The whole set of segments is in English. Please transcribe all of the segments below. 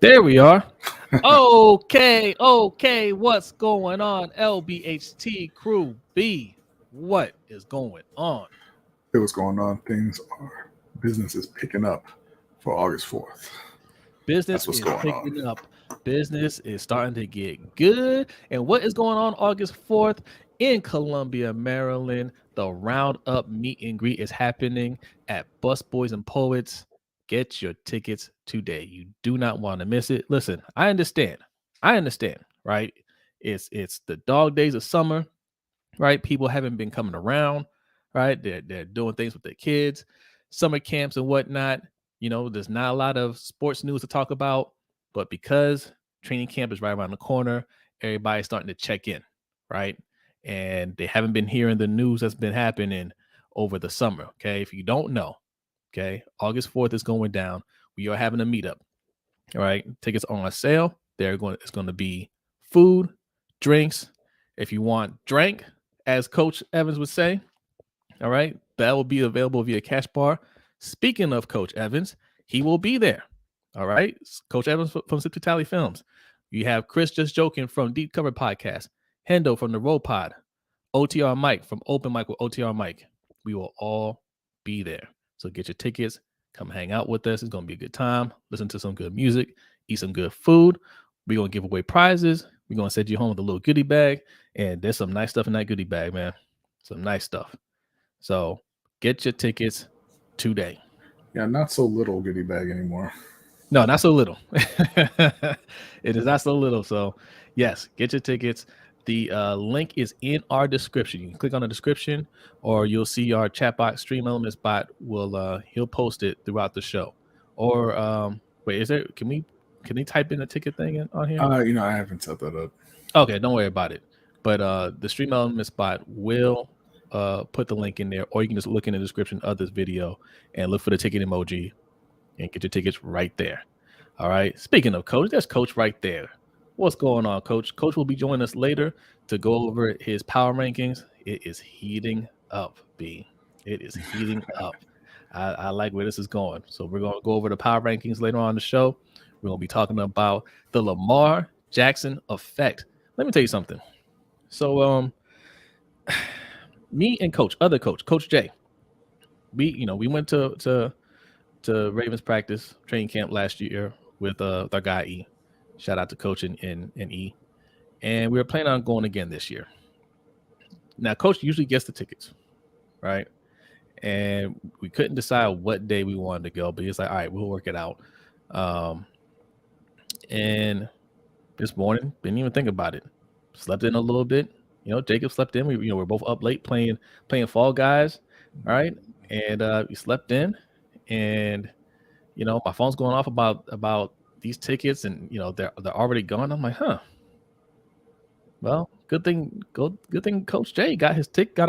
There we are. Okay. What's going on? LBHT Crew B. What is going on? Hey, what's going on? Business is picking up for August 4th. Business is picking up. Business is starting to get good. And what is going on August 4th in Columbia, Maryland? The Roundup meet and greet is happening at Busboys and Poets. Get your tickets today. You do not want to miss it. Listen, I understand, right? It's the dog days of summer, right? People haven't been coming around, right? They're doing things with their kids, summer camps and whatnot. You know, there's not a lot of sports news to talk about, but because training camp is right around the corner, everybody's starting to check in, right? And they haven't been hearing the news that's been happening over the summer. Okay. If you don't know, okay, August 4th is going down. We are having a meetup. All right. Tickets are on sale. It's going to be food, drinks. If you want drink, as Coach Evans would say, all right, that will be available via Cash Bar. Speaking of Coach Evans, he will be there. All right. Coach Evans from Sip to Tally Films. You have Chris Just Joking from Deep Cover Podcast, Hendo from the Road Pod, OTR Mike from Open Mic with OTR Mike. We will all be there. So get your tickets. Come hang out with us. It's going to be a good time. Listen to some good music. Eat some good food. We're going to give away prizes. We're going to send you home with a little goodie bag. And there's some nice stuff in that goodie bag, man. Some nice stuff. So get your tickets today. Yeah, not so little goodie bag anymore. No, not so little. It is not so little. So, yes, get your tickets. The link is in our description. You can click on the description, or you'll see our chat box. Stream Elements bot he'll post it throughout the show. Or wait, is there? Can he type in the ticket thing on here? I haven't set that up. Okay, don't worry about it. But the Stream Elements bot will put the link in there, or you can just look in the description of this video and look for the ticket emoji and get your tickets right there. All right. Speaking of Coach, there's Coach right there. What's going on, Coach? Coach will be joining us later to go over his power rankings. It is heating up, B. It is heating up. I like where this is going. So we're going to go over the power rankings later on in the show. We're going to be talking about the Lamar Jackson effect. Let me tell you something. So me and Coach Jay, we went to Ravens practice training camp last year with our guy E. Shout out to Coach and E. And we were planning on going again this year. Now, Coach usually gets the tickets, right? And we couldn't decide what day we wanted to go, but he's like, all right, we'll work it out. And this morning, didn't even think about it. Slept in a little bit. Jacob slept in. We're both up late playing Fall Guys, all right? And we slept in, and my phone's going off about these tickets, and they're already gone. I'm like, huh. Well, good thing Coach Jay got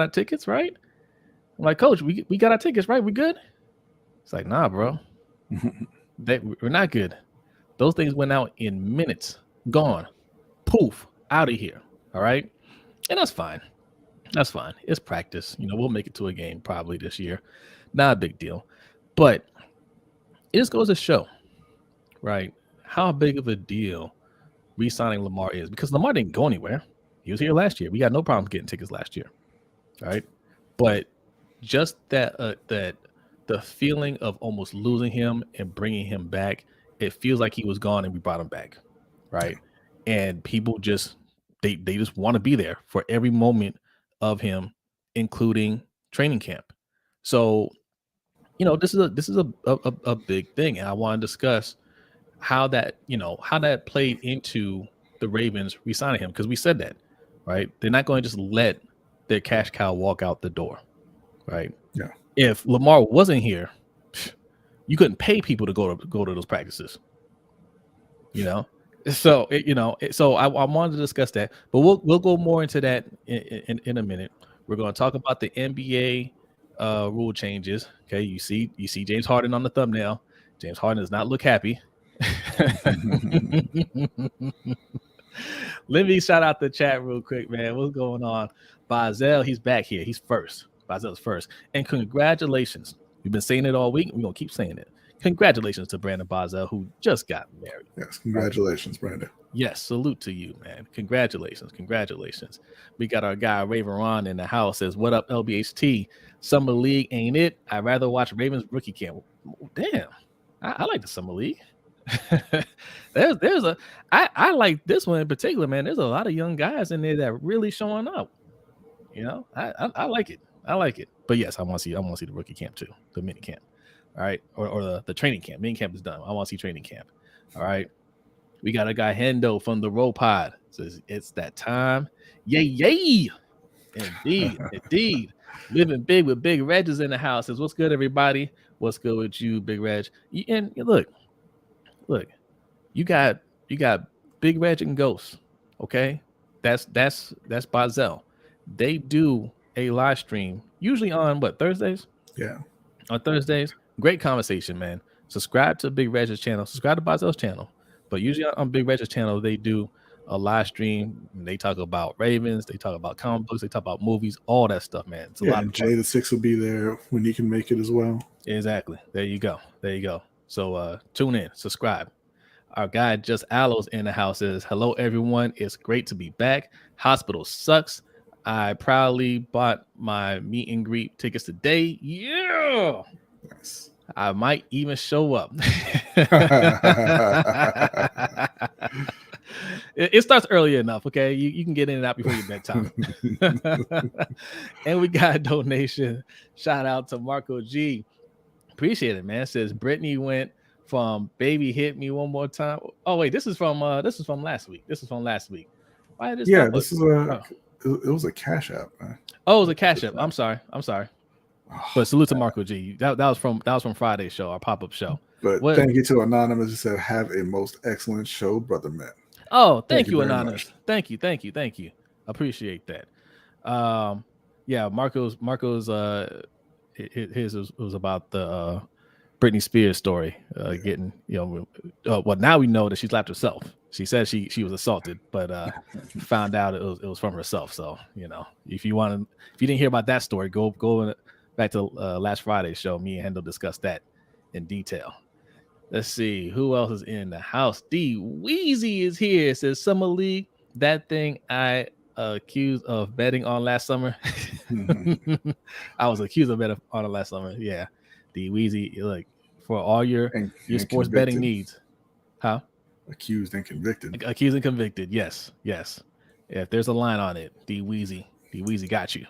our tickets, right? I'm like, Coach, we got our tickets, right? We good? It's like, nah, bro. We're not good. Those things went out in minutes. Gone. Poof. Out of here. All right. And that's fine. That's fine. It's practice. We'll make it to a game probably this year. Not a big deal. But it just goes to show, right, how big of a deal re-signing Lamar is, because Lamar didn't go anywhere. He was here last year. We got no problem getting tickets last year, right? But just that the feeling of almost losing him and bringing him back, it feels like he was gone and we brought him back, right? And people just they just want to be there for every moment of him, including training camp. So this is a big thing, and I want to discuss how that played into the Ravens re-signing him, because we said that, right? They're not going to just let their cash cow walk out the door, right? Yeah. If Lamar wasn't here, you couldn't pay people to go to those practices, So so I wanted to discuss that, but we'll go more into that in a minute. We're going to talk about the NBA rule changes. Okay, you see James Harden on the thumbnail. James Harden does not look happy. Let me shout out the chat real quick, man. What's going on? Bazel, he's back here. He's first. Bazel's first. And congratulations. We've been saying it all week. We're going to keep saying it. congratulations to Brandon Bozell, who just got married. Yes, congratulations, Brandon. Yes, salute to you, man. Congratulations. We got our guy Raven Ron in the house. Says, "What up, LBHT? Summer League ain't it? I'd rather watch Ravens rookie camp." Damn, I like the Summer League. I like this one in particular, man. There's a lot of young guys in there that really showing up. You know, I like it. But yes, I want to see the rookie camp too, the mini camp. All right, or the training camp. Mini camp is done. I want to see training camp. All right. We got a guy Hendo from the Row Pod. Says it's that time. Yay. Indeed. Living big with Big Reg is in the house. Says, what's good, everybody? What's good with you, Big Reg? And look, you got Big Reg and Ghost. Okay. That's Bozell. They do a live stream, usually on Thursdays? Yeah. On Thursdays. Great conversation, man. Subscribe to Big Reg's channel. Subscribe to Bozell's channel. But usually on Big Reg's channel, they do a live stream. They talk about Ravens. They talk about comic books. They talk about movies, all that stuff, man. It's a lot of Jay the Six will be there when he can make it as well. Exactly. There you go. So tune in, subscribe. Our guy Just Aloes in the house says, hello, everyone. It's great to be back. Hospital sucks. I proudly bought my meet and greet tickets today. Yeah. Nice. I might even show up. It starts early enough, okay? You can get in and out before your bedtime. And we got a donation. Shout out to Marco G. Appreciate it, man. Says Brodny went from baby hit me one more time. Oh wait, this is from last week. Why did this? It was a Cash App, man. Oh, it was a Cash App. I'm sorry. But salute to Marco G. That was from Friday's show, our pop-up show. But thank you to Anonymous who said, have a most excellent show, brother man. Oh, thank you, Anonymous. Thank you. Appreciate that. Yeah, Marco's his was about the Britney Spears story, getting, well, now we know that she slapped herself. She said she was assaulted, but found out it was from herself. So, if you didn't hear about that story, go back to last Friday's show. Me and Hendo discussed that in detail. Let's see who else is in the house. D Weezy is here. It says Summer League, that thing I accused of betting on last summer. I was accused of betting on it last summer. Yeah, D Weezy, look, for all your sports betting needs. Huh? Accused and convicted. Accused and convicted. Yes. If there's a line on it, D Weezy got you.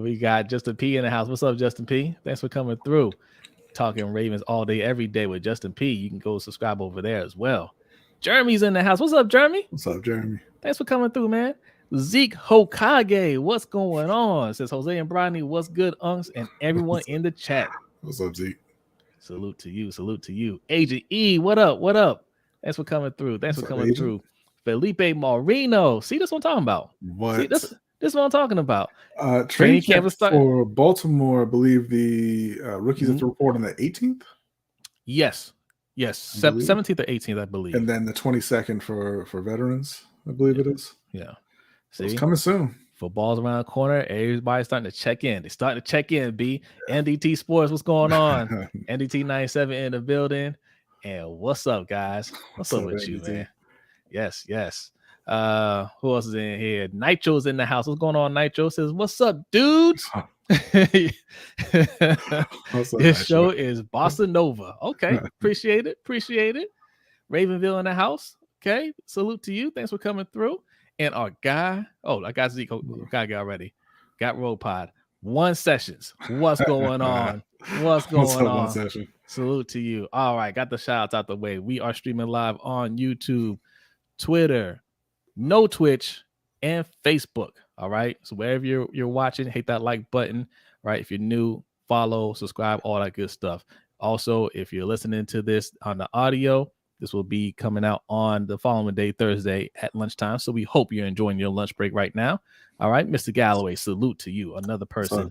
We got Justin P in the house. What's up, Justin P? Thanks for coming through. Talking Ravens all day, every day with Justin P. You can go subscribe over there as well. Jeremy's in the house. What's up, Jeremy? What's up, Jeremy? Thanks for coming through, man. Zeke Hokage, what's going on? Says Jose and Brodny, what's good, unks, and everyone in the chat. What's up, Zeke? Salute to you. Agent E, what up? Thanks for coming through. Felipe Marino. See, this what I'm talking about. What? See, this is what I'm talking about. Training camp for Baltimore. I believe the rookies have to report on the 18th. Yes. 17th or 18th, I believe. And then the 22nd for veterans, I believe it is. Yeah. See, it's coming soon. Football's around the corner. Everybody's starting to check in. They're starting to check in, B. NDT Sports, what's going on? NDT 97 in the building. And what's up, guys? What's up with you, man? Yes. Who else is in here? Nitro's in the house. What's going on, Nitro? Says, what's up, dudes? This show is Bossa Nova. Okay. Appreciate it. Ravenville in the house. Okay. Salute to you. Thanks for coming through. And our guy, I got Zeke already. Got Road Pod. One Sessions. What's going on? One session? Salute to you. All right. Got the shout outs out the way. We are streaming live on YouTube, Twitter, no Twitch, and Facebook. All right. So wherever you're watching, hit that like button. Right. If you're new, follow, subscribe, all that good stuff. Also, if you're listening to this on the audio, this will be coming out on the following day, Thursday at lunchtime. So we hope you're enjoying your lunch break right now. All right. Mr. Galloway, salute to you. Another person.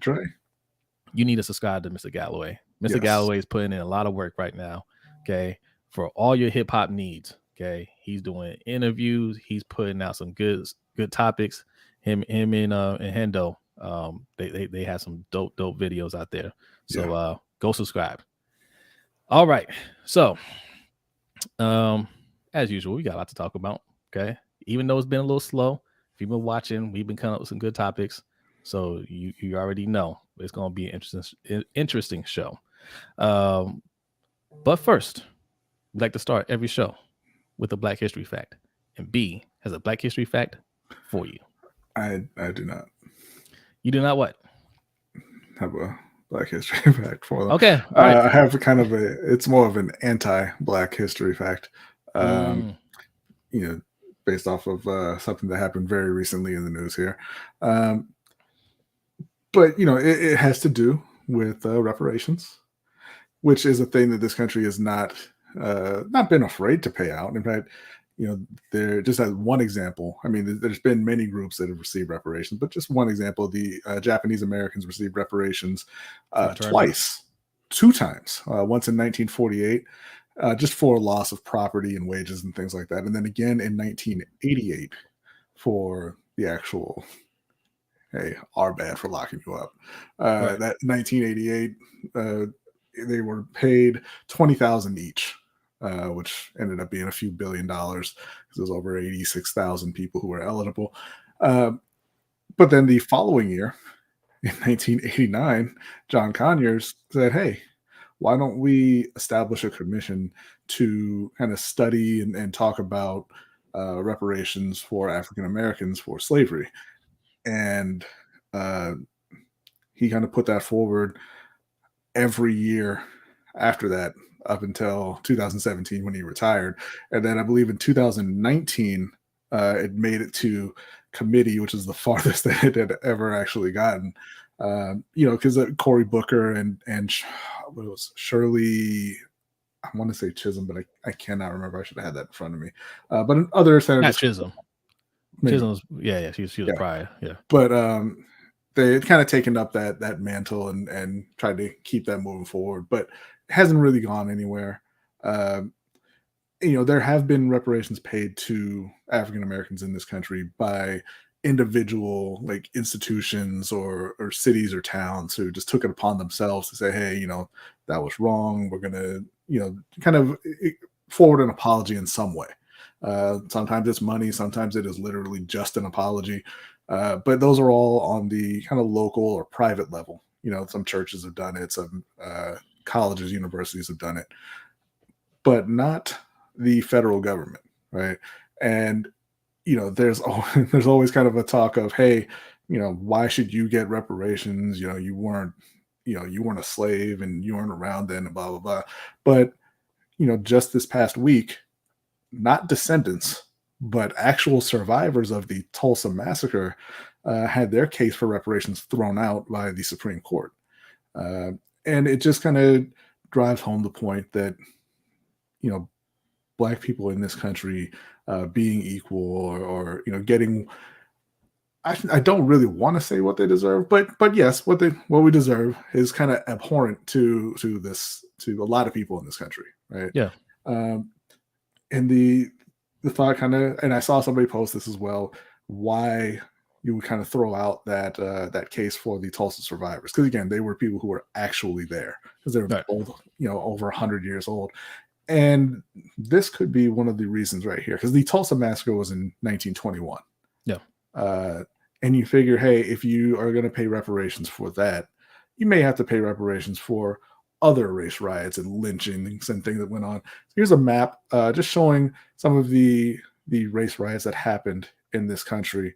You need to subscribe to Mr. Galloway. Mr. Galloway is putting in a lot of work right now. Okay. For all your hip hop needs. Okay. He's doing interviews. He's putting out some good topics. Him and Hendo. They have some dope videos out there. So go subscribe. All right. So as usual, we got a lot to talk about. Okay. Even though it's been a little slow, if you've been watching, we've been coming up with some good topics. So you already know it's going to be an interesting show. But first, we'd like to start every show with a Black History fact. And B has a Black History fact for you. I do not. You do not what? Have a Black History fact for them. Okay. All right. I have it's more of an anti-Black History fact. Based off of something that happened very recently in the news here. But, it has to do with reparations, which is a thing that this country has not been afraid to pay out. In fact, there just as one example. I mean, there's been many groups that have received reparations, but just one example: the Japanese Americans received reparations two times. Once in 1948, just for loss of property and wages and things like that, and then again in 1988 for the actual. Hey, our bad for locking you up. Right. That 1988, they were paid $20,000 each. Which ended up being a few $1 billion because there was over 86,000 people who were eligible. But then the following year, in 1989, John Conyers said, hey, why don't we establish a commission to kind of study and talk about reparations for African Americans for slavery? And he kind of put that forward every year after that, up until 2017 when he retired. And then I believe in 2019, it made it to committee, which is the farthest that it had ever actually gotten. Because Cory Booker and what was Shirley, I want to say Chisholm, but I cannot remember. I should have had that in front of me. But other senators. Not Chisholm. Maybe. Chisholm's, yeah, she was prior. Yeah. But they had kind of taken up that mantle and tried to keep that moving forward. But hasn't really gone anywhere. There have been reparations paid to African Americans in this country by individual like institutions or cities or towns who just took it upon themselves to say, hey, that was wrong. We're gonna, kind of forward an apology in some way. Sometimes it's money, sometimes it is literally just an apology. But those are all on the kind of local or private level. Some churches have done it, some colleges, universities have done it, but not the federal government, right? And there's always kind of a talk of, hey, why should you get reparations? You weren't a slave and you weren't around then, and blah blah blah. But just this past week, not descendants, but actual survivors of the Tulsa massacre had their case for reparations thrown out by the Supreme Court. And it just kind of drives home the point that, Black people in this country being equal or getting, I don't really want to say what they deserve, but yes, what we deserve is kind of abhorrent to a lot of people in this country, right? Yeah. And the thought kind of, and I saw somebody post this as well, why you would kind of throw out that case for the Tulsa survivors, because again, they were people who were actually there because they were old, over 100 years old, and this could be one of the reasons right here, because the Tulsa massacre was in 1921. Yeah, and you figure, hey, if you are going to pay reparations for that, you may have to pay reparations for other race riots and lynchings and things that went on. Here's a map just showing some of the race riots that happened in this country.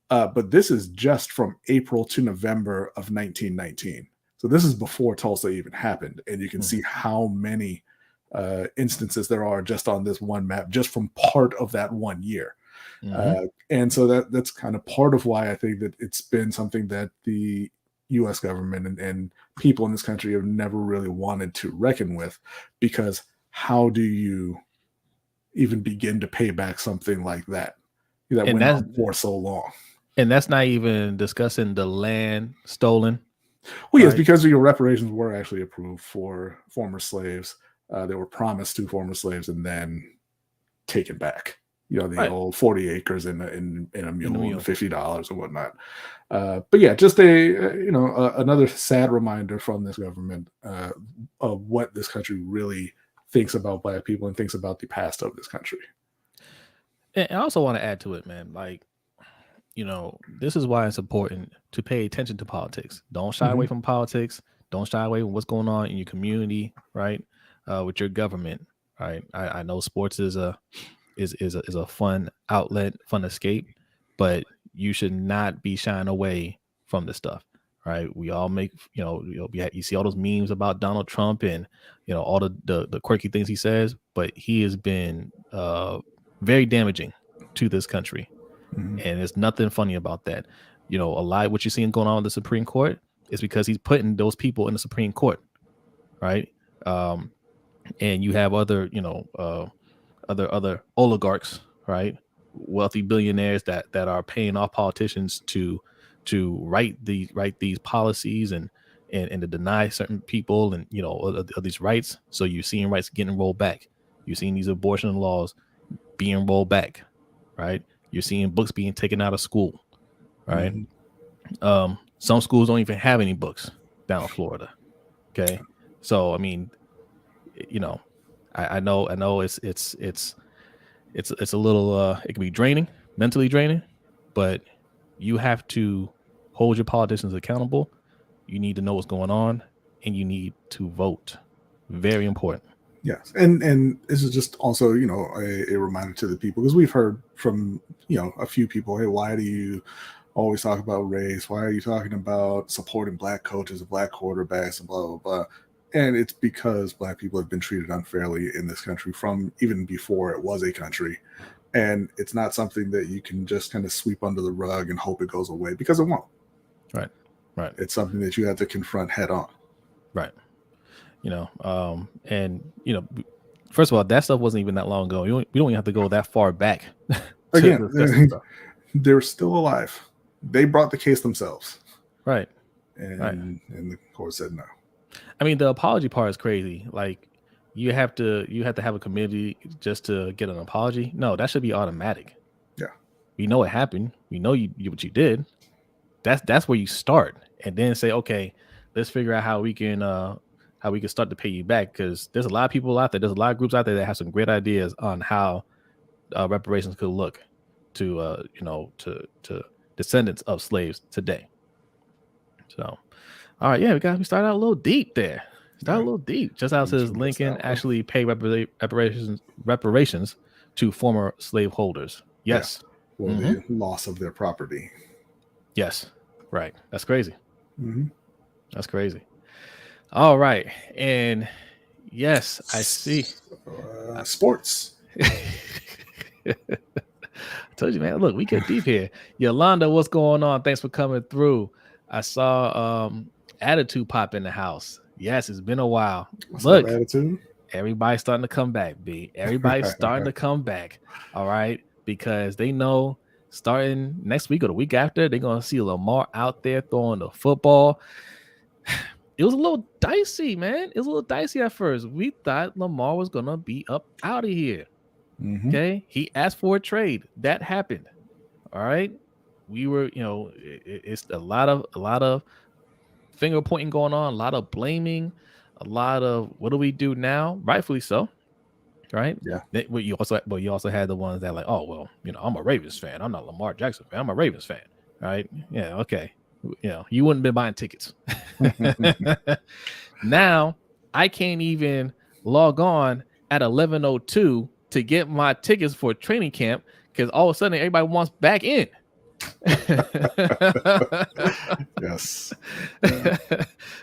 But this is just from April to November of 1919. So this is before Tulsa even happened. And you can see how many instances there are just on this one map, just from part of that 1 year. And so that's kind of part of why I think that it's been something that the U.S. government and people in this country have never really wanted to reckon with, because how do you even begin to pay back something like that went on for so long? And that's not even discussing the land stolen. Well, yes, because your reparations were actually approved for former slaves. They were promised to former slaves and then taken back. the old 40 acres in a mule and $50 or whatnot. But yeah, just another sad reminder from this government of what this country really thinks about Black people and thinks about the past of this country. And I also want to add to it, man, like, this is why it's important to pay attention to politics. Don't shy away from politics. Don't shy away from what's going on in your community, right? With your government, right? I know sports is a fun outlet, fun escape, but you should not be shying away from this stuff, right? We all make, you see all those memes about Donald Trump and all the quirky things he says, but he has been very damaging to this country. And there's nothing funny about that. A lot of what you're seeing going on in the Supreme Court is because he's putting those people in the Supreme Court, right? And you have other, other oligarchs, right? Wealthy billionaires that are paying off politicians to write these policies and to deny certain people and of these rights. So you're seeing rights getting rolled back. You're seeing these abortion laws being rolled back, right? You're seeing books being taken out of school, right? Some schools don't even have any books down in Florida. Okay, so I mean, I know it's a little it can be draining, mentally draining, but you have to hold your politicians accountable. You need to know what's going on, and you need to vote. Very important. Yes, and this is just also a reminder to the people, because we've heard from a few people, hey, why do you always talk about race? Why are you talking about supporting Black coaches and Black quarterbacks and blah blah blah? And it's because Black people have been treated unfairly in this country from even before it was a country, and it's not something that you can just kind of sweep under the rug and hope it goes away, because it won't. Right. It's something that you have to confront head on. Right. First of all, that stuff wasn't even that long ago. We don't even have to go that far back. Again, they're still alive. They brought the case themselves. Right. And the court said no. I mean, the apology part is crazy. Like, you have to have a committee just to get an apology. No, that should be automatic. Yeah. We know it happened. We know you what you did. That's where you start, and then say, okay, let's figure out how we can start to pay you back, because there's a lot of people out there. There's a lot of groups out there that have some great ideas on how reparations could look to descendants of slaves today. So, all right, yeah, we started out a little deep there. A little deep. Just how it says Lincoln actually paid reparations to former slaveholders. Yes. Yeah. The loss of their property. Yes. Right. That's crazy. That's crazy. All right. And yes, I see. Sports. I told you, man. Look, we get deep here. Yolanda, what's going on? Thanks for coming through. I saw Attitude pop in the house. Yes, it's been a while. Look, Attitude? Everybody's starting to come back, B. Everybody's starting to come back. All right. Because they know starting next week or the week after, they're going to see Lamar out there throwing the football. It was a little dicey, man. It was a little dicey at first. We thought Lamar was going to be up out of here. Okay. He asked for a trade. That happened. All right. We were, it's a lot of finger pointing going on, a lot of blaming, a lot of what do we do now? Rightfully so. Right. Yeah. But you also had the ones that like, oh, well, I'm a Ravens fan. I'm not a Lamar Jackson fan. I'm a Ravens fan. Right. Yeah. Okay. You wouldn't been buying tickets. Now I can't even log on at 11:02 to get my tickets for training camp, because all of a sudden everybody wants back in. Yes.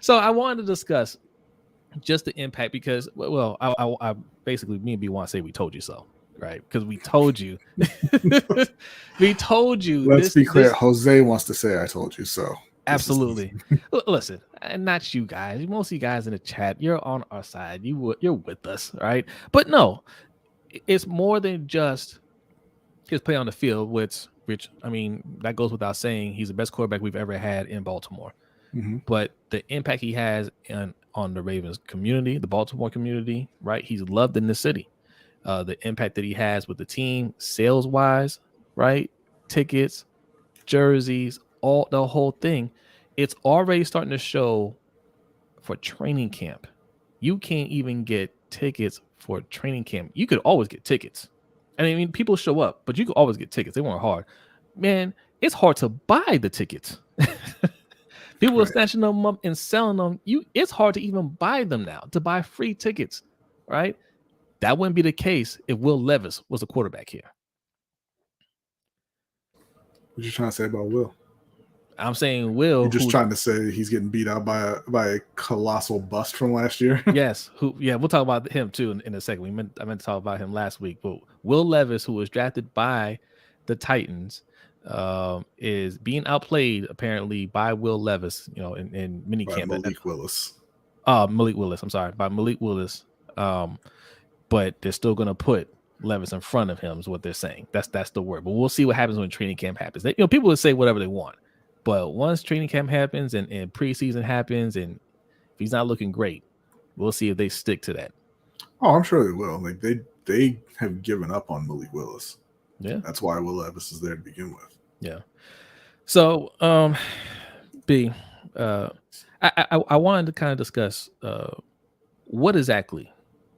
So I wanted to discuss just the impact, because I basically, me and B want to say we told you so, right? Because we told you. We told you. Let's be clear. Jose wants to say I told you so. Absolutely. Listen, and not you guys. Most of you guys in the chat, you're on our side. You're with us, right? But no, it's more than just his play on the field, which I mean, that goes without saying. He's the best quarterback we've ever had in Baltimore. But the impact he has on the Ravens community, the Baltimore community, right? He's loved in the city. the impact that he has with the team, sales wise, right? Tickets, jerseys, all the whole thing. It's already starting to show for training camp. You can't even get tickets for training camp. You could always get tickets. And I mean, people show up, but you could always get tickets. They weren't hard. Man, it's hard to buy the tickets. People are snatching them up and selling them. It's hard to even buy them now, to buy free tickets, right? That wouldn't be the case if Will Levis was a quarterback here. What you trying to say about Will? I'm saying Will. You're just trying to say he's getting beat out by a colossal bust from last year. Yes. We'll talk about him too in a second. I meant to talk about him last week, but Will Levis, who was drafted by the Titans, is being outplayed apparently by Will Levis, in minicamp. Malik Willis. Malik Willis. I'm sorry, by Malik Willis. But they're still going to put Levis in front of him is what they're saying. That's the word. But we'll see what happens when training camp happens. People will say whatever they want, but once training camp happens and preseason happens, and if he's not looking great, we'll see if they stick to that. Oh, I'm sure they will. Like they have given up on Malik Willis. Yeah, that's why Will Levis is there to begin with. Yeah. So, B, I wanted to kind of discuss what exactly.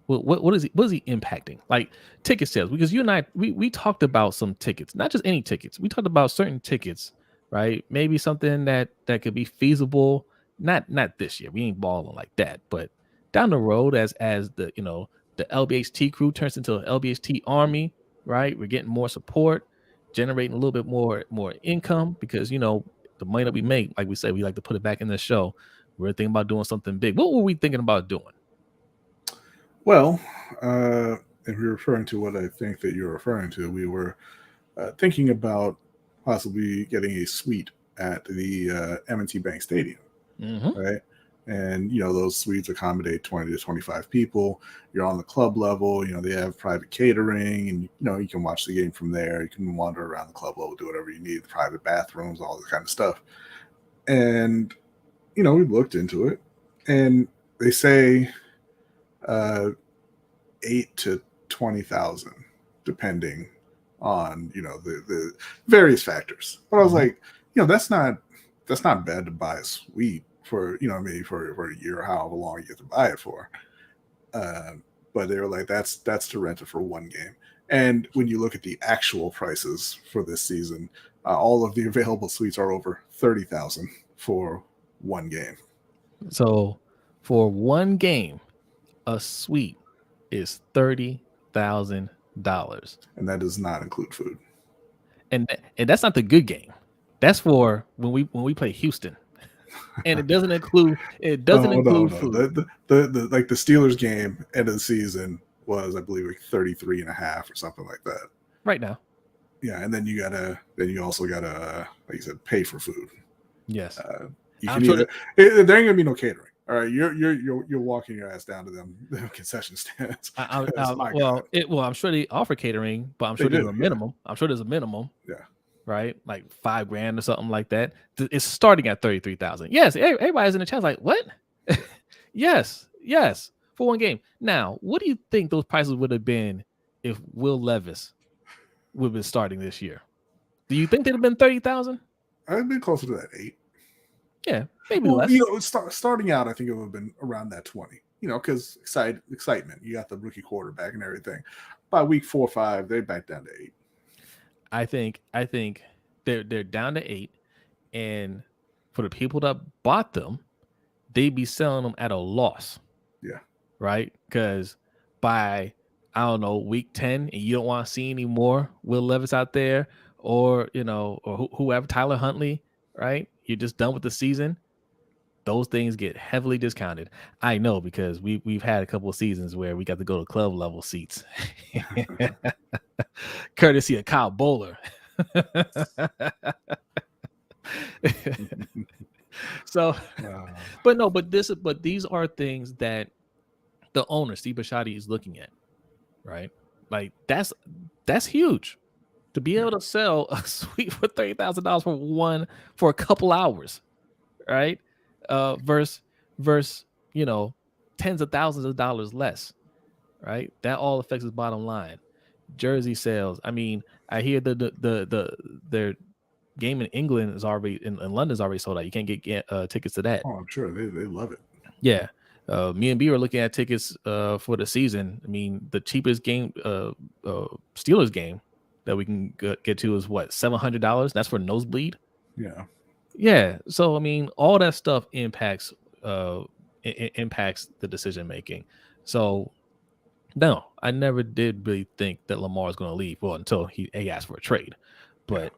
What is he impacting? Like ticket sales, because you and I we talked about some tickets, not just any tickets. We talked about certain tickets, right? Maybe something that could be feasible. Not this year. We ain't balling like that, but down the road, as the the LBHT crew turns into an LBHT army, right? We're getting more support, generating a little bit more income, because the money that we make, like we said, we like to put it back in the show. We're thinking about doing something big. What were we thinking about doing? Well, if you're referring to what I think that you're referring to, we were thinking about possibly getting a suite at the M&T Bank Stadium, right? And, those suites accommodate 20 to 25 people. You're on the club level. They have private catering, and, you can watch the game from there. You can wander around the club level, do whatever you need, private bathrooms, all this kind of stuff. And, we looked into it, and they say 8 to 20,000, depending on the various factors. But I was like, that's not bad to buy a suite for maybe for a year or however long you get to buy it for. But they were like, that's to rent it for one game. And when you look at the actual prices for this season, all of the available suites are over 30,000 for one game. So for one game, a suite is $30,000, and that does not include food. And that's not the good game. That's for when we play Houston, and it doesn't include food. The like the Steelers game end of the season was, I believe, like 33.5 or something like that. Right now. Yeah, and then you also gotta, like you said, pay for food. Yes. You can there ain't gonna be no catering. All right, you're walking your ass down to them concession stands. I'm sure they offer catering, but I'm sure there's a minimum. Yeah. I'm sure there's a minimum. Yeah. Right, like $5,000 or something like that. It's starting at 33,000. Yes, everybody's in the chat like, what? yes, for one game. Now, what do you think those prices would have been if Will Levis would have been starting this year? Do you think they'd have been 30,000? I'd been closer to that 8. Yeah, maybe less. Starting out, I think it would have been around that 20. Because excitement. You got the rookie quarterback and everything. By week 4 or 5, they're back down to 8. I think they're down to 8, and for the people that bought them, they'd be selling them at a loss. Yeah. Right? Because by, I don't know, week 10, and you don't want to see any more Will Levis out there, or or whoever, Tyler Huntley, right? You're just done with the season. Those things get heavily discounted. I know, because we've had a couple of seasons where we got to go to club level seats, courtesy of Kyle Bowler. So, but these are things that the owner, Steve Bisciotti, is looking at, right? Like that's huge to be able to sell a suite for $30,000 for a couple hours, right? Versus tens of thousands of dollars less, right? That all affects his bottom line. Jersey sales. I mean, I hear their game in England is already in London is already sold out. You can't get tickets to that. Oh, I'm sure they love it. Yeah. Me and B were looking at tickets for the season. I mean, the cheapest game, Steelers game that we can get to is what, $700? That's for nosebleed. Yeah. Yeah. So I mean, all that stuff impacts impacts the decision making. So no, I never did really think that Lamar was going to leave. Well, until he asked for a trade, but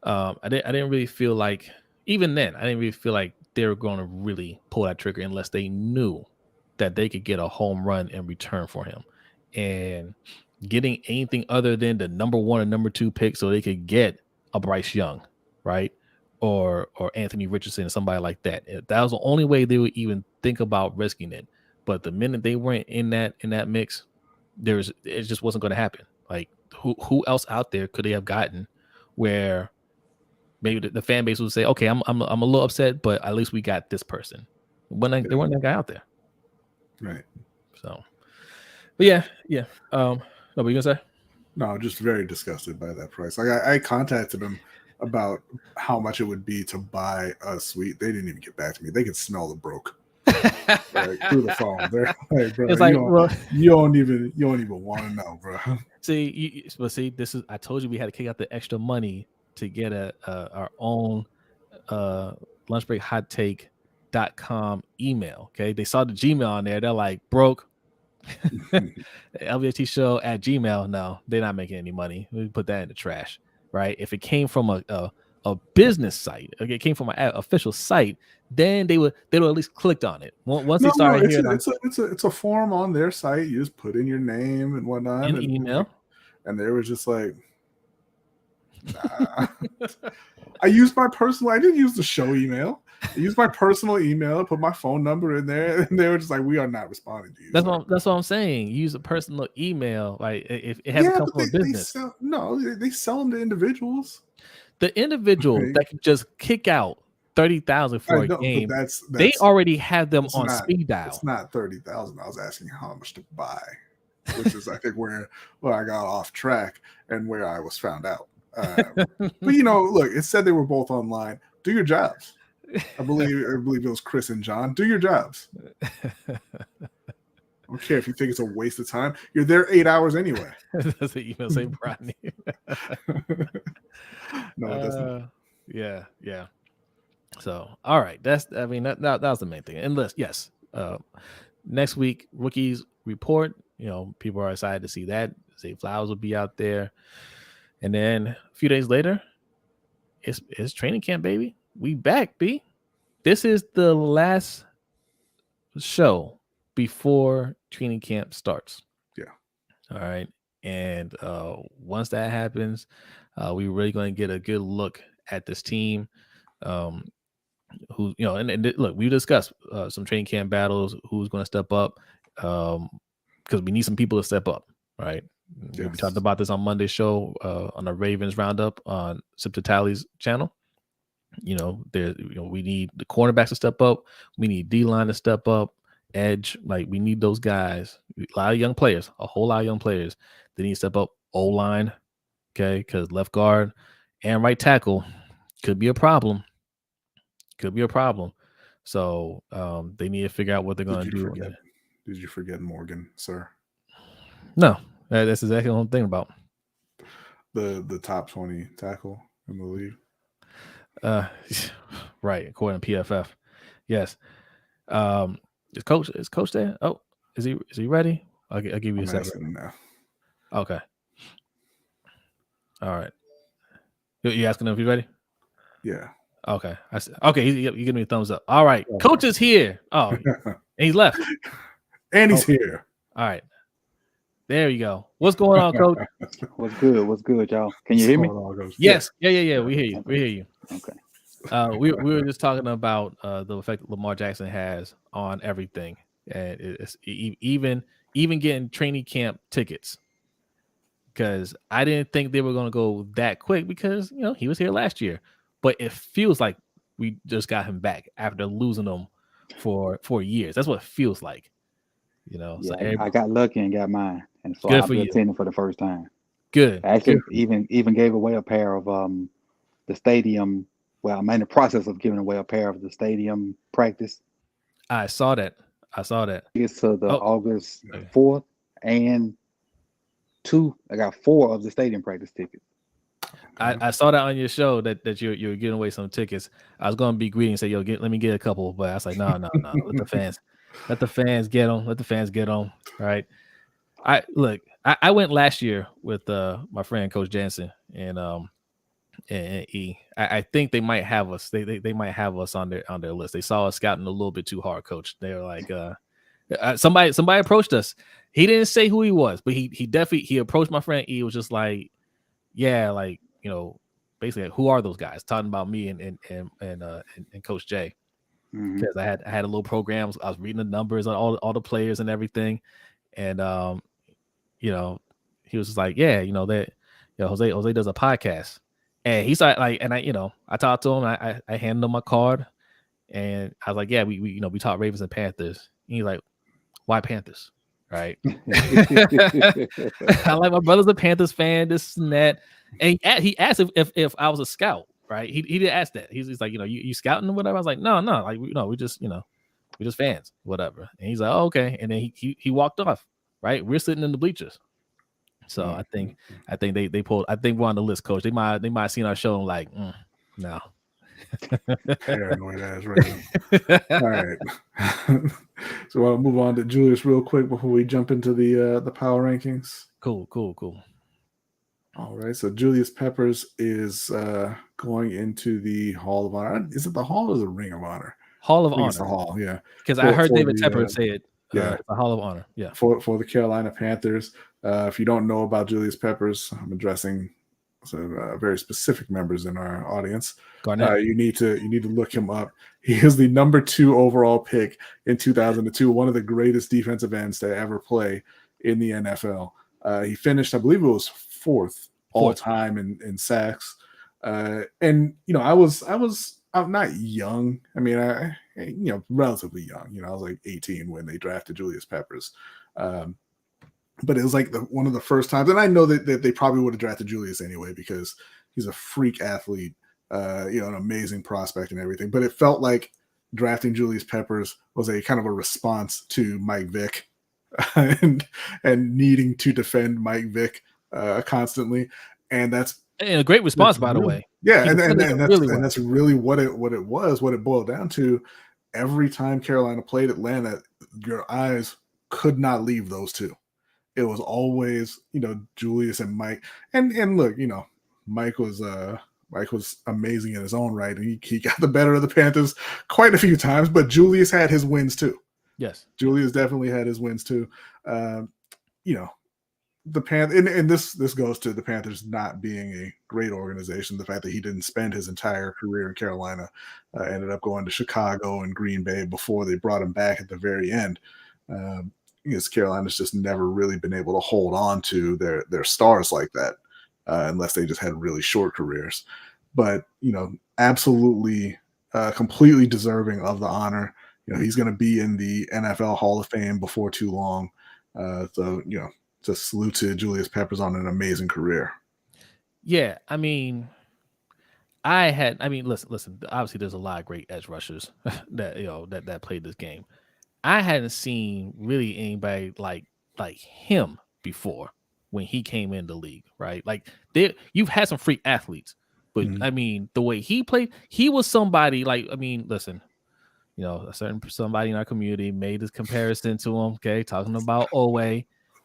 I didn't really feel like, even then, I didn't really feel like they were going to really pull that trigger unless they knew that they could get a home run in return for him. And getting anything other than the number 1 and number 2 pick so they could get a Bryce Young, right? Or Anthony Richardson, somebody like that. That was the only way they would even think about risking it. But the minute they weren't in that mix, it just wasn't going to happen. Like who else out there could they have gotten where maybe the fan base would say, okay, I'm a little upset, but at least we got this person. There wasn't that guy out there. Right. So, but yeah. What were you gonna say? No, just very disgusted by that price. Like I contacted them about how much it would be to buy a suite. They didn't even get back to me. They could smell the broke. Like, through the phone. They're like, bro, it's like, you don't even want to know, bro. See, this is, I told you we had to kick out the extra money to get our own lunchbreakhottake.com email. Okay, they saw the Gmail on there. They're like, broke. LBHT Show at Gmail. No, they're not making any money. We put that in the trash, right? If it came from a business site, okay, it came from an official site, then they would at least clicked on it. Once they started hearing, it's a form on their site. You just put in your name and whatnot, and email, and they were just like, nah. I used my personal. I didn't use the show email. I used my personal email, put my phone number in there, and they were just like, "We are not responding to you." That's what I'm saying. Use a personal email, like if it has to come from a business. They sell them to individuals. The individual that can just kick out 30,000 for a game, they already have them on speed dial. It's not 30,000. I was asking how much to buy, which is I think where I got off track and where I was found out. But look, it said they were both online. Do your jobs. I believe it was Chris and John. Do your jobs. I don't care if you think it's a waste of time. You're there 8 hours anyway. Does the email say Brodny? No, it doesn't. Yeah. So, all right. That was the main thing. And yes, next week, rookies report. People are excited to see that. Zay Flowers will be out there. And then a few days later, it's training camp, baby. We back, B. This is the last show before training camp starts. Yeah. All right. And once that happens, we're really going to get a good look at this team. Who, and look, we discussed some training camp battles, who's going to step up, because we need some people to step up, right? Yes. We talked about this on Monday's show on the Ravens Roundup on Sip to Tally's channel. We need the cornerbacks to step up. We need D-line to step up, edge. Like, we need those guys. A lot of young players, a whole lot of young players. They need to step up. O-line, okay, because left guard and right tackle could be a problem. So they need to figure out what they're going to do. Did you forget Morgan, sir? No, that's exactly what I'm thinking about. The top 20 tackle in the league. Right, according to PFF. Yes. Is coach there? Oh, is he ready? I'll give you a second. Now. Okay. All right. You asking him if he's ready? Yeah. Okay. Okay. You give me a thumbs up. All right. Coach is here. Oh, and he's left. And he's here. All right. There you go. What's going on, Coach? What's good, y'all? Can you hear me? Yes. Yeah. We hear you. Okay. We were just talking about the effect Lamar Jackson has on everything, and it's even getting training camp tickets. Because I didn't think they were going to go that quick because, he was here last year. But it feels like we just got him back after losing him for years. That's what it feels like. You know, Yeah, so I got lucky and got mine, and so good I'll for be you. attending for the first time. Good. I actually Good. even gave away a pair of the stadium. Well, I'm in the process of giving away a pair of the stadium practice. I saw that. It's to the Oh, August okay. 4th and 2. I got 4 of the stadium practice tickets. I saw that on your show that you're giving away some tickets. I was going to be greedy and say, "Yo, let me get a couple," but I was like, "No. Let the fans get them. Let the fans get them." Right. I went last year with my friend Coach Jansen and E. I think they might have us. They might have us on their list. They saw us scouting a little bit too hard, Coach. They were like, somebody approached us. He didn't say who he was, but he definitely approached my friend E. Was just like, yeah, like, you know, basically, like, who are those guys? Talking about me and Coach J, because I had a little programs. I was reading the numbers on all the players and everything, and you know, he was just like, yeah, you know that, you know, Jose does a podcast, and he's like, and I talked to him. I handed him my card, and I was like, yeah, we talk Ravens and Panthers. And he's like, why Panthers? Right. I like, my brother's a Panthers fan, this and that. And he asked if I was a scout, right? He didn't ask that. He's like, you scouting or whatever. I was like, no, like we just fans, whatever. And he's like, oh, okay. And then he walked off. Right. We're sitting in the bleachers. So I think they pulled. I think we're on the list, Coach. They might have seen our show and like, no. Paranoid ass Ravens. All right. So I'll move on to Julius real quick before we jump into the power rankings. Cool. All right. So Julius Peppers is going into the Hall of Honor. Is it the Hall or the Ring of Honor? Hall of I think Honor. It's the Hall, yeah. Because I heard David Tepper say it. Yeah, the Hall of Honor. Yeah. For the Carolina Panthers. If you don't know about Julius Peppers, I'm addressing some very specific members in our audience. You need to look him up. He is the number 2 overall pick in 2002, one of the greatest defensive ends to ever play in the NFL. He finished, I believe it was fourth all time in sacks. And I'm not young. I mean, relatively young. I was like 18 when they drafted Julius Peppers. But it was like one of the first times, and I know that they probably would have drafted Julius anyway because he's a freak athlete, an amazing prospect and everything. But it felt like drafting Julius Peppers was a kind of a response to Mike Vick and needing to defend Mike Vick constantly, and that's a great response, by the way. Yeah, and that's really what it was. What it boiled down to. Every time Carolina played Atlanta, your eyes could not leave those two. It was always, Julius and Mike. And look, Mike was amazing in his own right. And he got the better of the Panthers quite a few times, but Julius had his wins too. Yes. Julius definitely had his wins too. The Panthers, and this goes to the Panthers not being a great organization. The fact that he didn't spend his entire career in Carolina, ended up going to Chicago and Green Bay before they brought him back at the very end. Because Carolina's just never really been able to hold on to their stars like that, unless they just had really short careers. But absolutely, completely deserving of the honor. He's going to be in the NFL Hall of Fame before too long. So just salute to Julius Peppers on an amazing career. Yeah, I mean, listen. Obviously, there's a lot of great edge rushers that played this game. I hadn't seen really anybody like him before when he came in the league, right? Like you've had some freak athletes, but I mean, the way he played, he was somebody like, I mean, listen, a certain somebody in our community made this comparison to him. Okay, talking about Owe,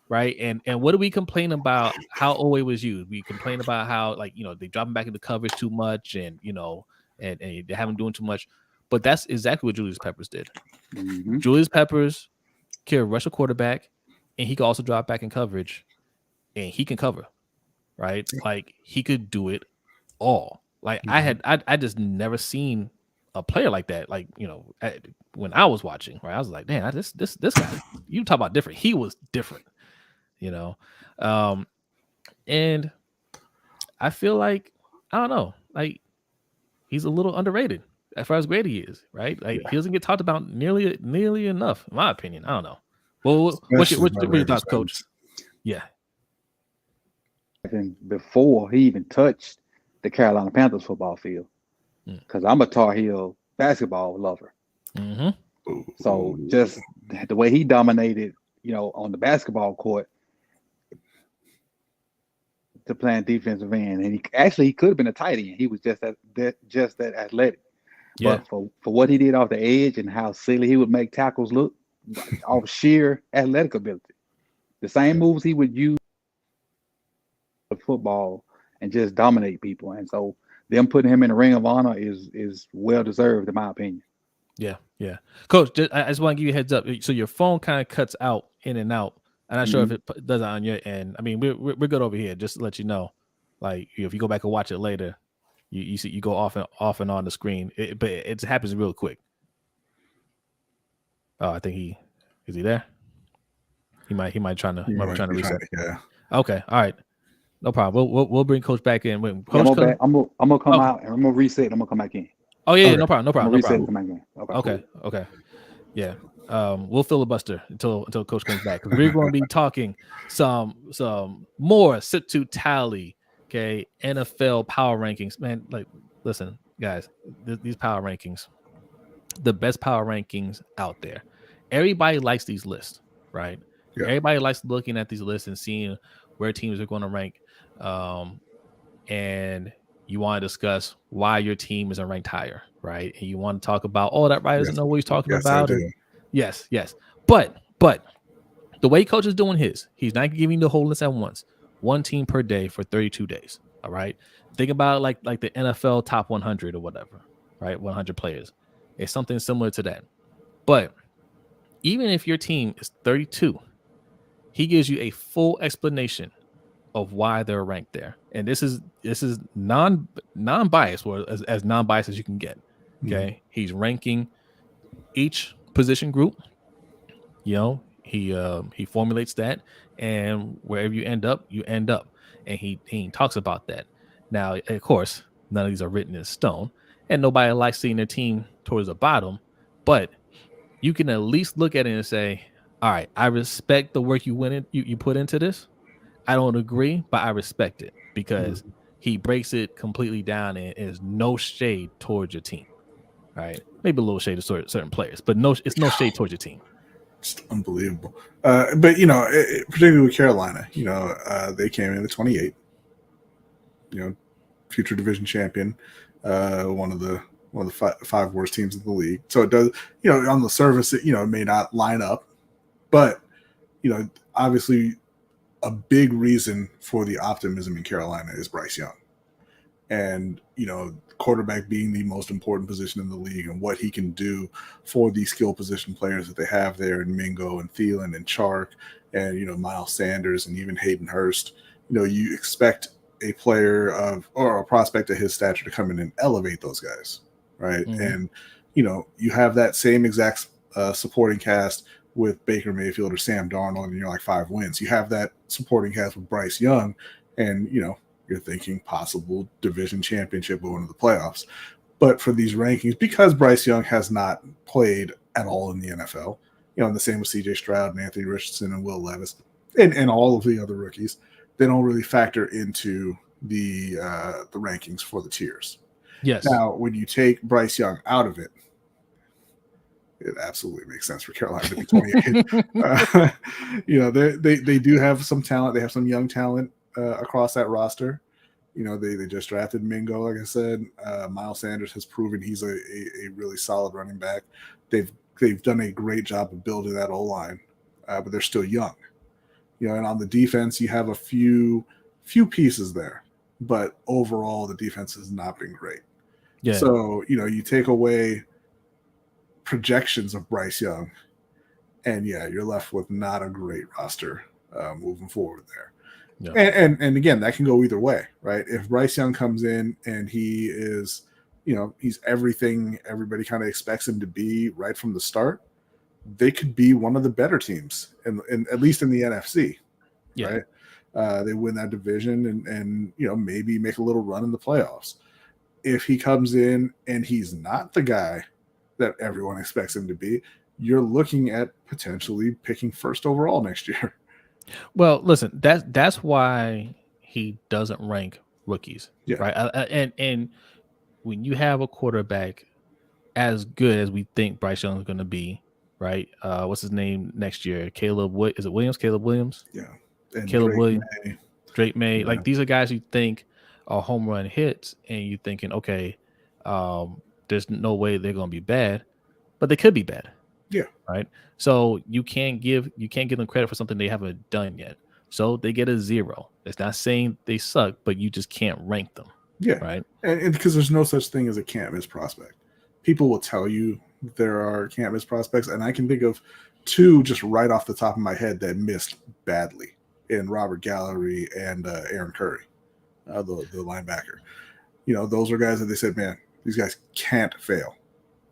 right? And what do we complain about how Owe was used? We complain about how they drop him back into coverage too much, and and they have him doing too much. But that's exactly what Julius Peppers did. Mm-hmm. Julius Peppers can rush a quarterback, and he can also drop back in coverage, and he can cover, right? Like he could do it all. Like I just never seen a player like that. Like when I was watching, right, I was like, man, this guy. You talk about different. He was different, and I feel like I don't know, like he's a little underrated as far as great he is, right? Like he doesn't get talked about nearly enough, in my opinion. I don't know. Well, what's your thoughts, Coach? Yeah. And before he even touched the Carolina Panthers football field, because I'm a Tar Heel basketball lover. Mm-hmm. So just the way he dominated, on the basketball court, to playing defensive end, and he could have been a tight end. He was just that athletic. Yeah. But for what he did off the edge and how silly he would make tackles look, off sheer athletic ability, the same moves he would use for football and just dominate people. And so them putting him in the Ring of Honor is well deserved, in my opinion. Yeah. Coach, I just want to give you a heads up. So your phone kind of cuts out in and out. I'm not sure if it does it on your end. I mean, we're good over here. Just to let you know, like if you go back and watch it later, you see you go off and on the screen. But it happens real quick. Oh, I think is he there? He might be trying to reset. Yeah. Okay. All right. No problem. We'll bring Coach back in. When Coach I'm gonna come out and I'm gonna reset. I'm gonna come back in. Oh yeah, okay. No problem. Reset and come back in. Okay. Yeah. We'll filibuster until Coach comes back. We're going to be talking some more sit to tally. Okay, NFL power rankings, man. Like, listen, guys, these power rankings, the best power rankings out there. Everybody likes these lists, right? Yeah. Everybody likes looking at these lists and seeing where teams are going to rank. And you want to discuss why your team isn't ranked higher, right? And you want to talk about, that right doesn't know what he's talking about. Yes. But the way Coach is doing he's not giving the whole list at once. One team per day for 32 days. All right. Think about it like the NFL top 100 or whatever, right? 100 players. It's something similar to that. But even if your team is 32, he gives you a full explanation of why they're ranked there. And this is non-biased, or as non-biased as you can get. Okay. He's ranking each position group. He formulates that, and wherever you end up, and he talks about that. Now, of course, none of these are written in stone, and nobody likes seeing their team towards the bottom, but you can at least look at it and say, all right, I respect the work you put into this. I don't agree, but I respect it, because he breaks it completely down and is no shade towards your team. All right, maybe a little shade to certain players, but it's no shade towards your team. Just unbelievable. But particularly with Carolina, they came in at 28. Future division champion, one of the five worst teams in the league. So it does, on the surface, it may not line up, but obviously a big reason for the optimism in Carolina is Bryce Young, and quarterback being the most important position in the league, and what he can do for these skill position players that they have there in Mingo and Thielen and Chark and Miles Sanders and even Hayden Hurst. You expect a player or a prospect of his stature to come in and elevate those guys, right? And you have that same exact supporting cast with Baker Mayfield or Sam Darnold, and you're like 5 wins. You have that supporting cast with Bryce Young, and you're thinking possible division championship going to the playoffs. But for these rankings, because Bryce Young has not played at all in the NFL, and the same with C.J. Stroud and Anthony Richardson and Will Levis and all of the other rookies, they don't really factor into the rankings for the tiers. Yes. Now, when you take Bryce Young out of it, it absolutely makes sense for Carolina to be 28. They do have some talent. They have some young talent across that roster. They just drafted Mingo, like I said. Miles Sanders has proven he's a really solid running back. They've done a great job of building that O-line, but they're still young. And on the defense, you have a few pieces there, but overall the defense has not been great. Yeah. So you take away projections of Bryce Young, and you're left with not a great roster moving forward there. Yeah. And again, that can go either way, right? If Bryce Young comes in and he is, he's everything everybody kind of expects him to be right from the start, they could be one of the better teams, in at least in the NFC, right? They win that division and maybe make a little run in the playoffs. If he comes in and he's not the guy that everyone expects him to be, you're looking at potentially picking first overall next year. Well, listen, that's why he doesn't rank rookies, right? And when you have a quarterback as good as we think Bryce Young is going to be, right? What's his name next year? Is it Williams? Caleb Williams? Yeah. And Caleb Williams. Drake May. Yeah. Like, these are guys you think are home run hits, and you're thinking, okay, there's no way they're going to be bad, but they could be bad. Yeah. Right. So you can't give them credit for something they haven't done yet. So they get a 0. It's not saying they suck, but you just can't rank them. Yeah. Right. And because there's no such thing as a can't miss prospect. People will tell you there are can't miss prospects, and I can think of 2 just right off the top of my head that missed badly in Robert Gallery and Aaron Curry, the linebacker. You know, those are guys that they said, man, these guys can't fail.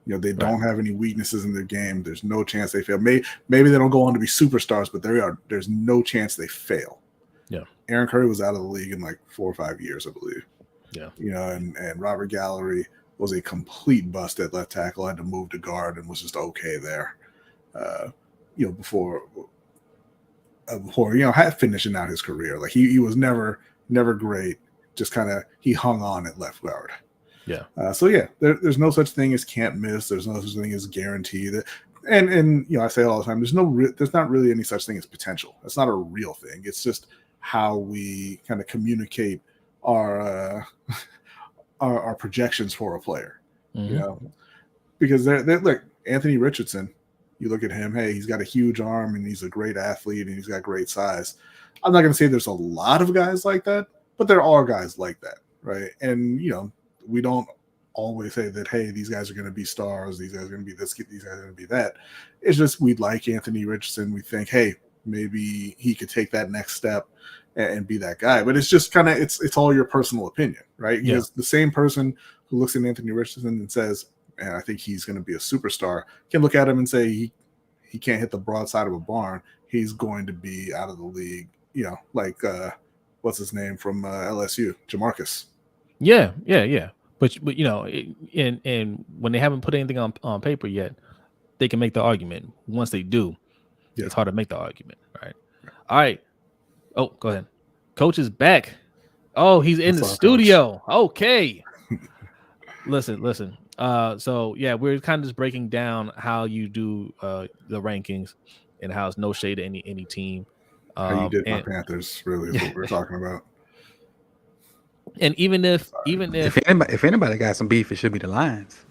You know, they don't have any weaknesses in their game. There's no chance they fail. Maybe they don't go on to be superstars, but there's no chance they fail. Yeah. Aaron Curry was out of the league in like 4 or 5 years, I believe. Yeah. You know, and Robert Gallery was a complete bust at left tackle, had to move to guard and was just okay there. You know, before had finishing out his career. Like he was never great. Just kind of he hung on at left guard. Yeah. So yeah, there's no such thing as can't miss. There's no such thing as guarantee. And you know, I say it all the time. There's not really any such thing as potential. That's not a real thing. It's just how we kind of communicate our projections for a player. Mm-hmm. You know, because they're look, Anthony Richardson. You look at him. Hey, he's got a huge arm and he's a great athlete and he's got great size. I'm not going to say there's a lot of guys like that, but there are guys like that, right? And you know, we don't always say that, hey, these guys are going to be stars, these guys are going to be this, these guys are going to be that. It's just we like Anthony Richardson. We think, hey, maybe he could take that next step and be that guy. But it's just kind of it's all your personal opinion, right? Yeah. Because the same person who looks at Anthony Richardson and says, man, I think he's going to be a superstar, can look at him and say he can't hit the broadside of a barn. He's going to be out of the league. You know, like what's his name from LSU, Jamarcus. Yeah. But you know, and when they haven't put anything on paper yet, they can make the argument. Once they do, it's hard to make the argument, right? All right. Oh, go ahead. Coach is back. Oh, he's in the studio. Coach. Okay. Listen. So yeah, we're kind of just breaking down how you do the rankings and how it's no shade to any team. How you did my Panthers really is what we're talking about. And even if anybody got some beef, it should be the Lions.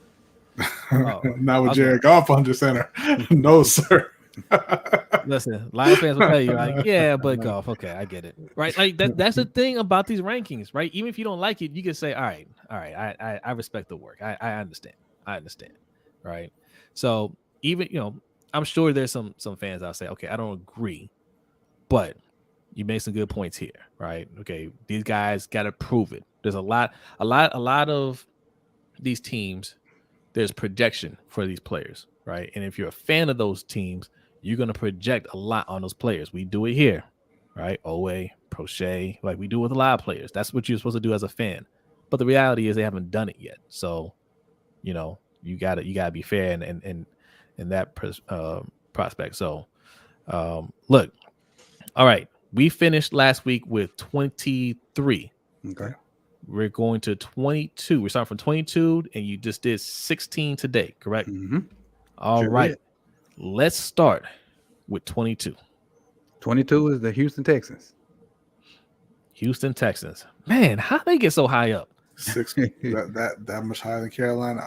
Not with Jared Goff under center. No, sir. Listen, Lions fans will tell you, like, yeah, but Goff. Okay, I get it. Right? Like that's the thing about these rankings, right? Even if you don't like it, you can say, all right, I respect the work. I understand. Right? So even, you know, I'm sure there's some fans that'll say, okay, I don't agree, but you made some good points here, right? Okay, these guys got to prove it. There's a lot of these teams. There's projection for these players, right? And if you're a fan of those teams, you're gonna project a lot on those players. We do it here, right? Owe, Prochet, like we do with a lot of players. That's what you're supposed to do as a fan. But the reality is they haven't done it yet. So, you know, you gotta be fair in that prospect. So, look, all right. We finished last week with 23. Okay. We're going to 22. We're starting from 22, and you just did 16 today, correct? Mm-hmm. All right. Let's start with 22. 22 is the Houston Texans. Houston Texans. Man, how they get so high up? 6 that much higher than Carolina.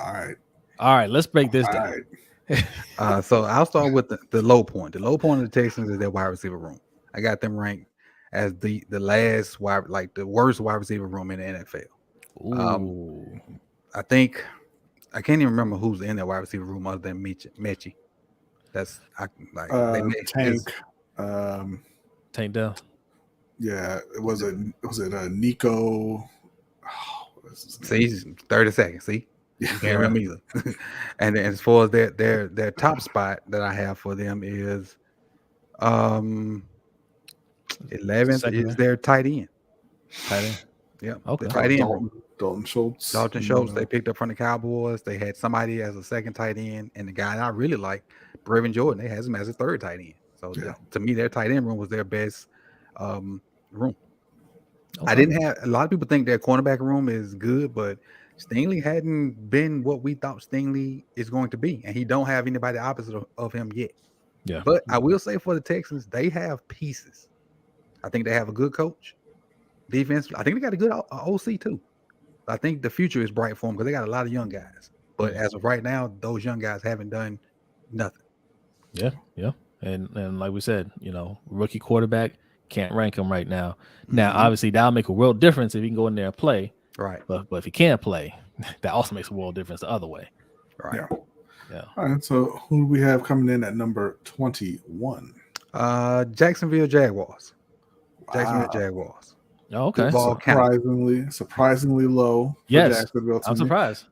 All right. Let's break this down. Right. So I'll start with the low point. The low point of the Texans is their wide receiver room. I got them ranked as the last the worst wide receiver room in the NFL. I think I can't even remember who's in that wide receiver room other than Mechie. That's Tank. Tank Dell. Yeah, was it Nico? See, 30 seconds. See, you can't remember either. And as far as their top spot that I have for them is 11th is their tight end. Yeah. Okay. The tight end. Dalton Schultz. Dalton Schultz, they picked up from the Cowboys. They had somebody as a second tight end, and the guy I really like, Brevin Jordan, they has him as a third tight end. So to me, their tight end room was their best room. Okay. I didn't have a lot of people think their cornerback room is good, but Stingley hadn't been what we thought Stingley is going to be, and he don't have anybody opposite of him yet. Yeah. But I will say for the Texans, they have pieces. I think they have a good coach, defense. I think they got a good OC too. I think the future is bright for them because they got a lot of young guys. But as of right now, those young guys haven't done nothing. Yeah. And like we said, rookie quarterback, can't rank him right now. Now, obviously, that'll make a world difference if he can go in there and play. Right. But if he can't play, that also makes a world difference the other way. Right. Yeah. All right. So who do we have coming in at number 21? Jacksonville Jaguars. Jacksonville Jaguars. Oh, okay. Surprisingly low. Yes. I'm surprised.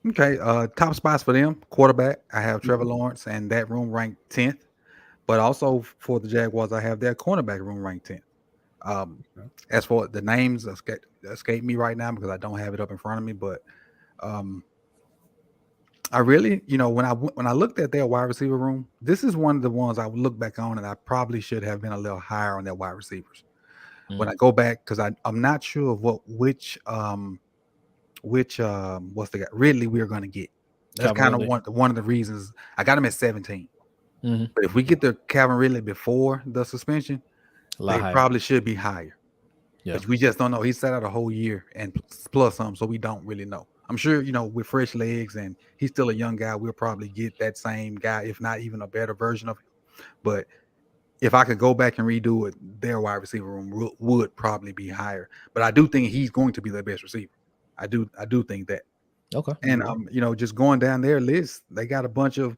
Okay. Top spots for them. Quarterback. I have Trevor Lawrence, and that room ranked 10th. But also for the Jaguars, I have their cornerback room ranked 10th. As for the names escape me right now because I don't have it up in front of me, but I really, when I looked at their wide receiver room, this is one of the ones I would look back on, and I probably should have been a little higher on their wide receivers. When I go back, because I'm not sure of which what's the guy Ridley we're going to get. That's kind of one of the reasons I got him at 17. But if we get the Calvin Ridley before the suspension, they probably should be higher. Yeah. But we just don't know. He sat out a whole year and plus some, so we don't really know. I'm sure, with fresh legs and he's still a young guy, we'll probably get that same guy, if not even a better version of him. But if I could go back and redo it, their wide receiver room would probably be higher. But I do think he's going to be their best receiver. I do think that. Okay. And just going down their list, they got a bunch of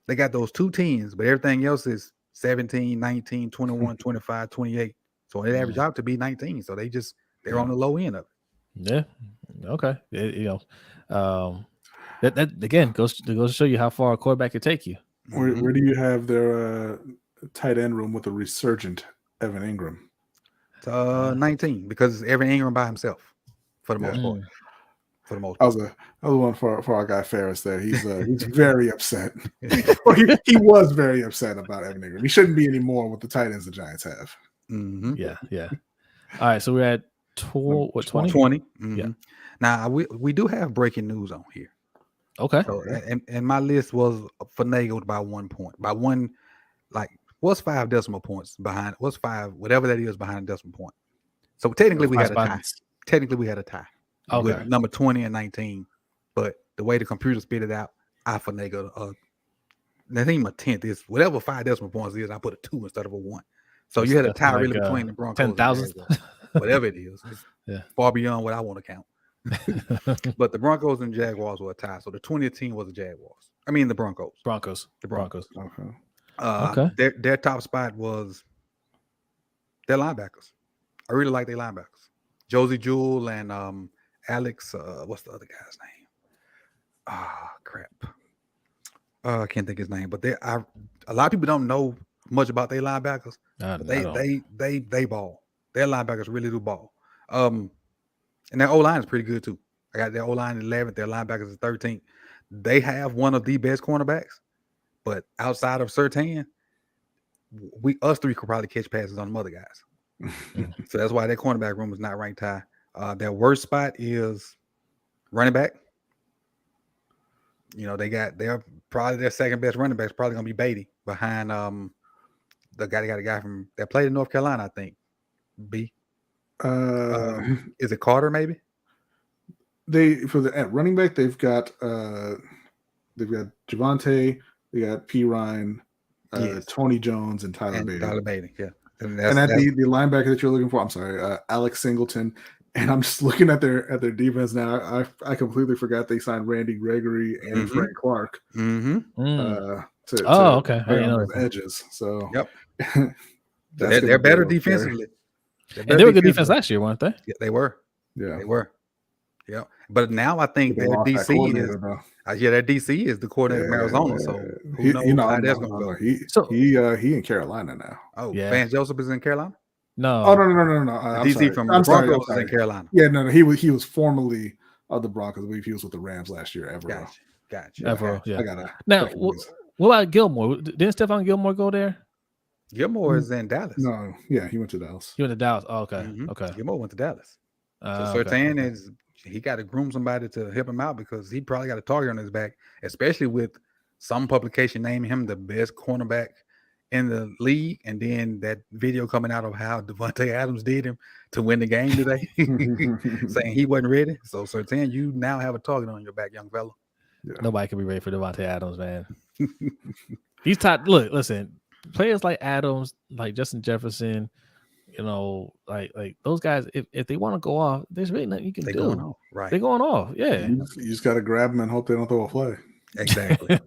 they got those 2 teams, but everything else is 17, 19, 21, 25, 28. So it average out to be 19. So they're on the low end of it. Yeah. Okay. That again goes to show you how far a quarterback can take you. Where do you have their tight end room with a resurgent Evan Ingram? 19, because Evan Ingram by himself for the most part. For the most part. That was one for our guy Ferris there. He's very upset. Well, he was very upset about Evan Ingram. He shouldn't be anymore with the tight ends the Giants have. Yeah. All right, so we're at 20? 20. Yeah. Now we do have breaking news on here. Okay. So, and my list was finagled by 1 point. By one, what's 5 decimal points behind? What's 5? Whatever that is behind a decimal point. So technically we had a tie. Okay. With number 20 and 19, but the way the computer spit it out, I finagled. I think my 10th is whatever 5 decimal points is. I put a 2 instead of a 1. So you had a tie really between the Broncos 10,000, whatever it is. It's far beyond what I want to count. But the Broncos and Jaguars were a tie. So the 20th team was the Jaguars. I mean the Broncos. The Broncos. Okay. Their top spot was their linebackers. I really like their linebackers. Josie Jewell and Alex, what's the other guy's name? Crap. I can't think his name, but a lot of people don't know much about their linebackers. They ball. Their linebackers really do ball. And their O-line is pretty good too. I got their O-line 11th, their linebackers is 13th. They have one of the best cornerbacks, but outside of Surtain, us three could probably catch passes on the other guys. So that's why their cornerback room is not ranked high. Their worst spot is running back. They're probably their second best running back is probably gonna be Beatty behind they got a guy from that played in North Carolina, I think. Is it Carter maybe? At running back they've got Javonte, they got P. Ryan, Tony Jones, and Tyler Beatty. Tyler Beatty, yeah. And the linebacker that you're looking for, I'm sorry, Alex Singleton. And I'm just looking at their defense now. I completely forgot they signed Randy Gregory and Frank Clark. Okay. I know those edges. So yep, they're better defensively. And they were good defense last year, weren't they? Yeah, they were. Yeah, they were. Yeah, but now I think their DC is. Their DC is the coordinator from Arizona. So who knows how that's going to go? He in Carolina now. Oh, Vance Joseph is in Carolina. No. Oh no. I'm DC sorry. from I'm the sorry. Broncos is in Carolina. Yeah, no. He was formerly of the Broncos. I believe he was with the Rams last year. Evero. Gotcha. Evero, yeah. I gotta. Now, what about Gilmore? Didn't Stephon Gilmore go there? Gilmore is in Dallas. No, yeah, he went to Dallas. He went to Dallas. Oh, okay. Okay. Gilmore went to Dallas. So okay. is he got to groom somebody to help him out because he probably got a target on his back, especially with some publication naming him the best cornerback in the league, and then that video coming out of how Devontae Adams did him to win the game today, saying he wasn't ready. So Surtain, you now have a target on your back, young fella. Yeah. Nobody can be ready for Devontae Adams, man. He's top. Look, listen, players like Adams, like Justin Jefferson, you know, like those guys, if they want to go off, there's really nothing you can do. Going off, right? They're going off. Yeah. You just got to grab them and hope they don't throw a play. Exactly.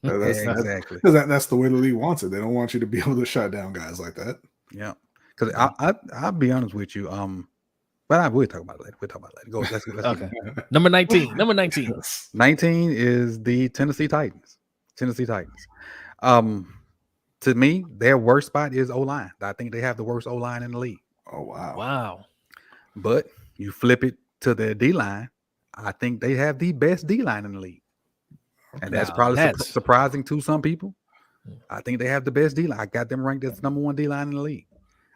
Exactly. Because that's the way the league wants it. They don't want you to be able to shut down guys like that. Yeah. Because I'll be honest with you. But we'll talk about it later. Go. Let's okay. Number 19. 19 is the Tennessee Titans. To me, their worst spot is O-line. I think they have the worst O-line in the league. Oh wow. Wow. But you flip it to their D-line, I think they have the best D-line in the league. And that's probably surprising to some people. I think they have the best D-line. I got them ranked as number 1 D-line in the league.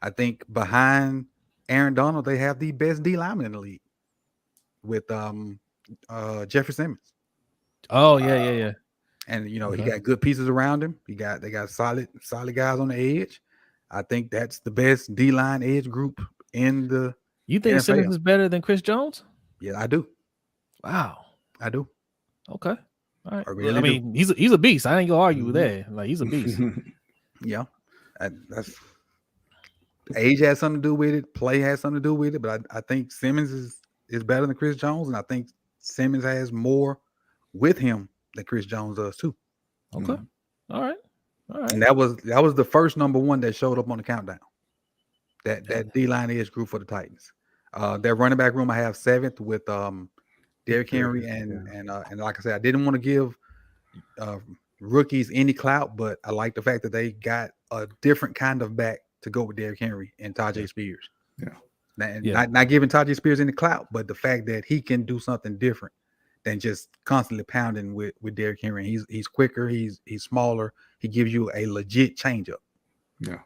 I think behind Aaron Donald, they have the best D-lineman in the league with Jeffrey Simmons. Oh, yeah. And he got good pieces around him. They got solid guys on the edge. I think that's the best D-line edge group in the You think NFL. Simmons is better than Chris Jones? Yeah, I do. Wow. I do. Okay. All right. I mean, he's a beast. I ain't gonna argue with that. Like, he's a beast. Yeah. That's age has something to do with it. Play has something to do with it. But I think Simmons is better than Chris Jones, and I think Simmons has more with him than Chris Jones does too. Okay. All right. And that was the first number 1 that showed up on the countdown. That D-line edge group for the Titans. Their running back room I have 7th with Derrick Henry and like I said, I didn't want to give rookies any clout, but I like the fact that they got a different kind of back to go with Derrick Henry and Tajay Spears. Yeah. Not giving Tajay Spears any clout, but the fact that he can do something different than just constantly pounding with Derrick Henry. He's quicker, he's smaller, he gives you a legit changeup. Yeah.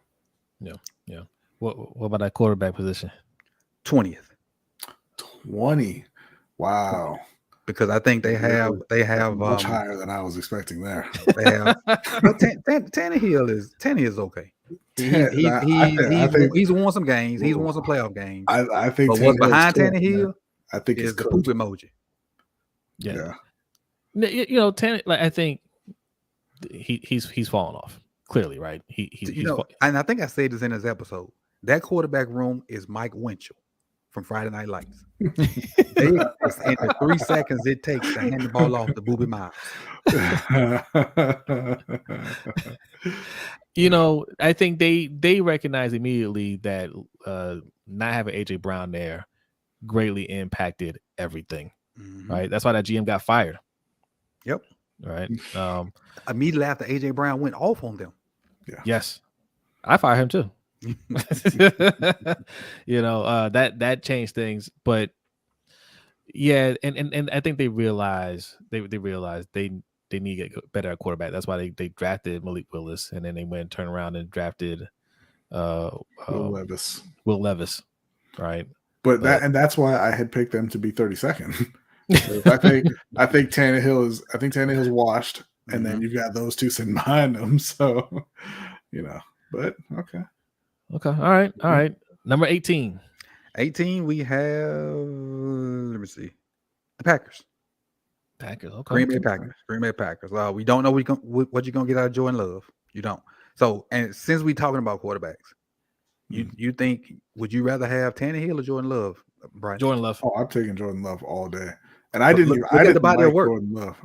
What about that quarterback position? 20th. 20. Wow. Because I think they have much higher than I was expecting there. They have but Tannehill is okay. He's won some games. He's won some playoff games. I think. But what's behind Tannehill? I think is the poop emoji. Yeah. You know, I think he's fallen off. Clearly, right? He's and I think I said this in this episode. That quarterback room is Mike Winchell from Friday Night Lights. In the 3 seconds it takes to hand the ball off to Boobie Miles. I think they recognize immediately that not having AJ Brown there greatly impacted everything. Right? That's why that GM got fired. Yep. Right. Immediately after AJ Brown went off on them. Yeah. Yes. I fired him too. That changed things, but yeah, and I think they realize they need to get better at quarterback. That's why they drafted Malik Willis, and then they went and turned around and drafted Will Levis, right? But that's why I had picked them to be 32nd. I think Tannehill's washed, and then you've got those two sitting behind them. So, but okay. Okay. All right. Number 18. 18, we have, let me see, the Packers. Okay. Green Bay Packers. We don't know what you're going to get out of Jordan Love. You don't. So, and since we're talking about quarterbacks, you think, would you rather have Tannehill or Jordan Love, Brian? Jordan Love. Oh, I'm taking Jordan Love all day. And I didn't the body of work. Jordan Love.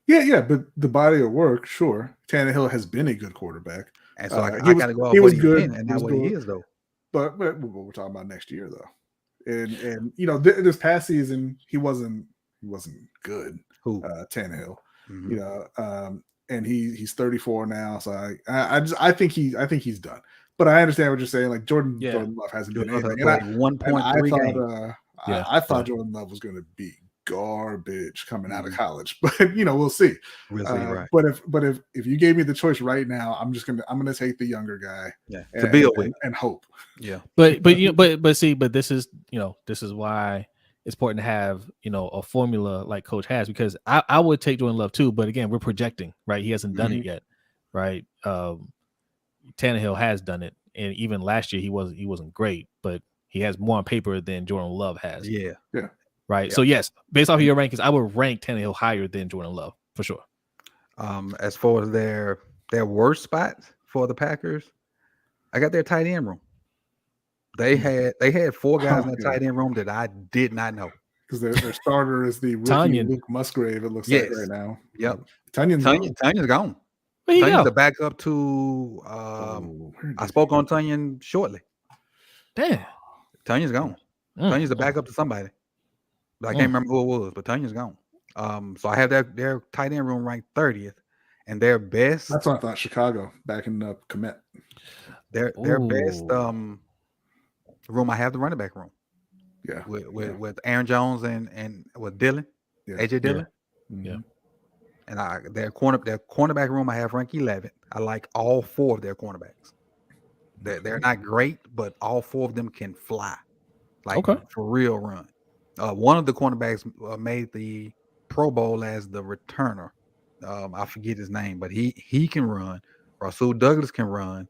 Yeah, but the body of work, sure. Tannehill has been a good quarterback. And so I got to go off what he's been and not what he is, though. But we're talking about next year, though. And this past season he wasn't good. Who? Tannehill. And he's 34 now. So I think he's done. But I understand what you're saying. Like Jordan Yeah. Love hasn't been Jordan anything. Love And played 1.3 games. I thought Jordan Love was going to be garbage coming out of college, but we'll see. We'll see, right? But if you gave me the choice right now, I'm gonna take the younger guy. Yeah, and, to build with and hope. Yeah, but this is this is why it's important to have a formula like Coach has, because I would take Jordan Love too, but again, we're projecting, right? He hasn't done it yet, right? Tannehill has done it, and even last year he wasn't great, but he has more on paper than Jordan Love has. Yeah. Right. Yeah. So yes, based off of your rankings, I would rank Tannehill higher than Jordan Love for sure. As far as their worst spots for the Packers, I got their tight end room. They had 4 guys in the tight end room that I did not know. Because their starter is the rookie Luke Musgrave, it looks like right now. Yep. Tunion's gone. Where he Tunyon's go? the backup to I spoke on Tunyon shortly. Damn. Tunyon's gone. Tunyon's the backup to somebody. But I can't remember who it was, but Tunyon's gone. So I have their tight end room ranked 30th, and their best. That's what I thought. Chicago backing up Komet. Their best room. I have the running back room. Yeah, with Aaron Jones and with Dillon, AJ Dillon. Yeah. And their cornerback room I have ranked 11th. I like all 4 of their cornerbacks. They're not great, but all 4 of them can fly, like for real run. One of the cornerbacks made the Pro Bowl as the returner. I forget his name, but he can run. Rasul Douglas can run.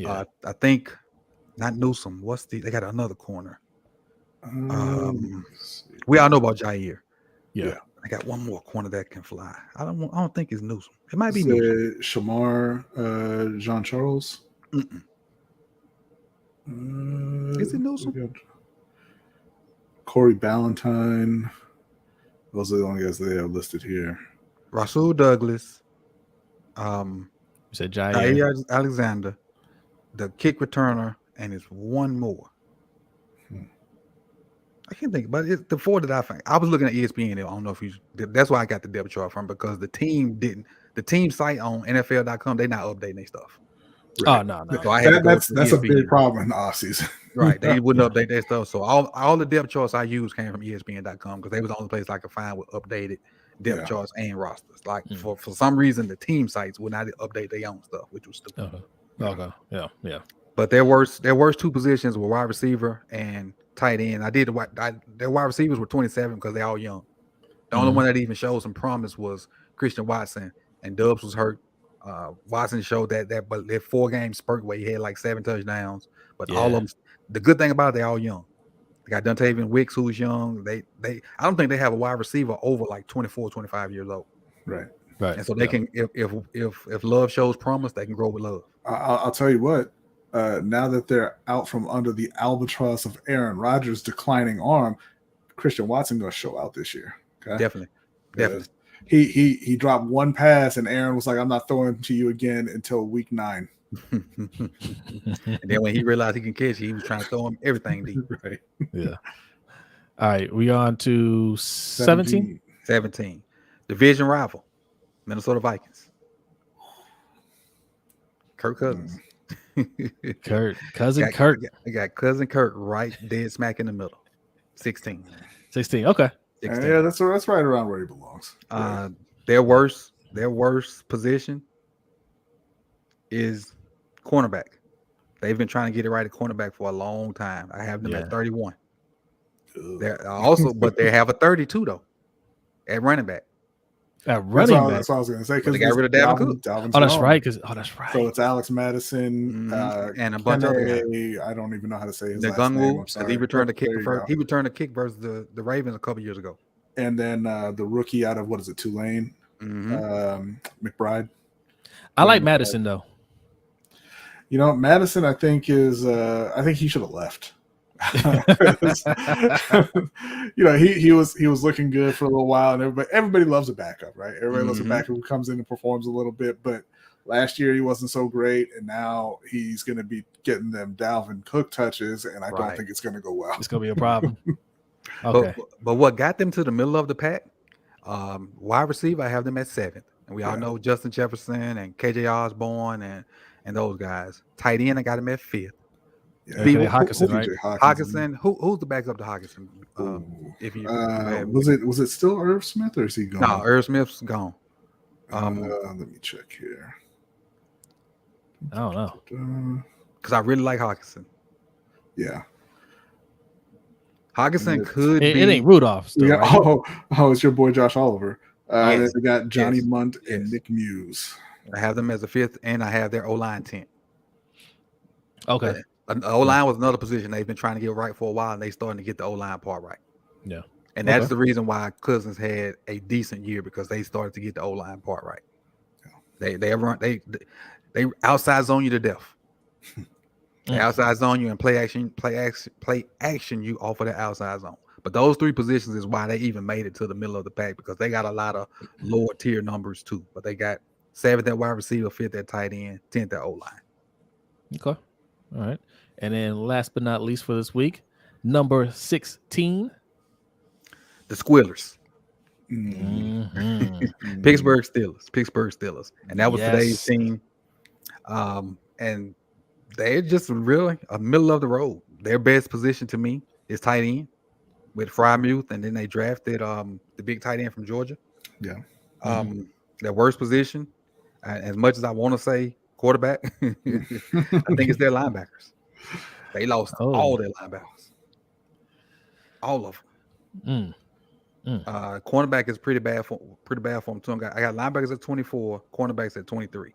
I think not Newsome. They got another corner. We all know about Jair. Yeah. I got one more corner that can fly. I don't think it's Newsome. It might be Newsome. Shamar Jean Charles. Is it Newsome? Corey Ballantyne. Those are the only guys that they have listed here. Rasul Douglas. You said Jair Alexander, the kick returner, and it's one more. I can't think, but it's the 4 that I found. I was looking at ESPN. I don't know if that's why I got the depth chart from, because the team site on NFL.com, they're not updating their stuff. Right. Oh no. So I had that's a big problem in the offseason. Right. They wouldn't update their stuff. So all the depth charts I used came from ESPN.com, because they was the only place I could find with updated depth charts and rosters. Like for some reason the team sites would not update their own stuff, which was stupid. Okay. Yeah. But their worst 2 positions were wide receiver and tight end. Their wide receivers were 27 because they're all young. The only one that even showed some promise was Christian Watson, and Dubs was hurt. Watson showed that 4-game spurt where he had like 7 touchdowns. But all of them, the good thing about it, they're all young. They got Dontavian Wicks, who's young. I don't think they have a wide receiver over like 24, 25 years old. Right. And so they can, if Love shows promise, they can grow with Love. I'll tell you what. Now that they're out from under the albatross of Aaron Rodgers' declining arm, Christian Watson going to show out this year. Okay? Definitely. He dropped 1 pass, and Aaron was like, "I'm not throwing to you again until week 9." And then when he realized he can catch, he was trying to throw him everything deep. Right. Yeah. All right, we on to 17. Division rival, Minnesota Vikings. Kirk Cousins. Cousin Kurt. I got cousin Kurt right dead smack in the middle. 16. Okay. 16. Yeah, that's right around where he belongs. Their worst position is cornerback. They've been trying to get it right at cornerback for a long time. I have them at 31. They're also, but they have a 32 though at running back. That's what I was going to say. Because they got rid of Dalvin Cook. That's right. That's right. So it's Alex Madison and a bunch of other guys. I don't even know how to say his the last name. I'm sorry. He returned a kick. He returned a kick versus the Ravens a couple years ago. And then the rookie out of Tulane, McBride. I like Madison though. Madison, I think I think he should have left. He was looking good for a little while, and everybody loves a backup, right? Everybody loves a backup who comes in and performs a little bit. But last year he wasn't so great, and now he's going to be getting them Dalvin Cook touches, and I don't think it's going to go well. It's going to be a problem. Okay, but what got them to the middle of the pack? Wide receiver, I have them at 7th, and we all know Justin Jefferson and KJ Osborne and those guys. Tight end, I got him at 5th. Yeah. Okay, Hawkinson, right? Hawkinson. Who's the backup to Hawkinson? If you have was it still Irv Smith or is he gone? No, Irv Smith's gone. Let me check here. I don't know. Because I really like Hawkinson. Yeah. Hawkinson could be. It ain't Rudolph. Still, right? It's your boy Josh Oliver. Yes. They got Johnny Yes. Munt Yes. and Nick Muse. I have them as a 5th, and I have their O-line 10th. Okay. O-line was another position they've been trying to get right for a while, and they starting to get the O-line part right. Yeah. And that's the reason why Cousins had a decent year, because they started to get the O-line part right. Yeah. They outside zone you to death. They outside zone you and play action you off of the outside zone. But those 3 positions is why they even made it to the middle of the pack, because they got a lot of lower tier numbers too. But they got 7th at wide receiver, 5th at tight end, 10th at O-line. Okay. All right. And then last but not least for this week, number 16. The Squillers. Mm-hmm. Pittsburgh Steelers. And that was today's team. And they're just really a middle of the road. Their best position to me is tight end with Frymuth, and then they drafted the big tight end from Georgia. Yeah. Their worst position, as much as I want to say quarterback, I think it's their linebackers. They lost all their linebackers. All of them. Cornerback is pretty bad for them too. I got linebackers at 24, cornerbacks at 23,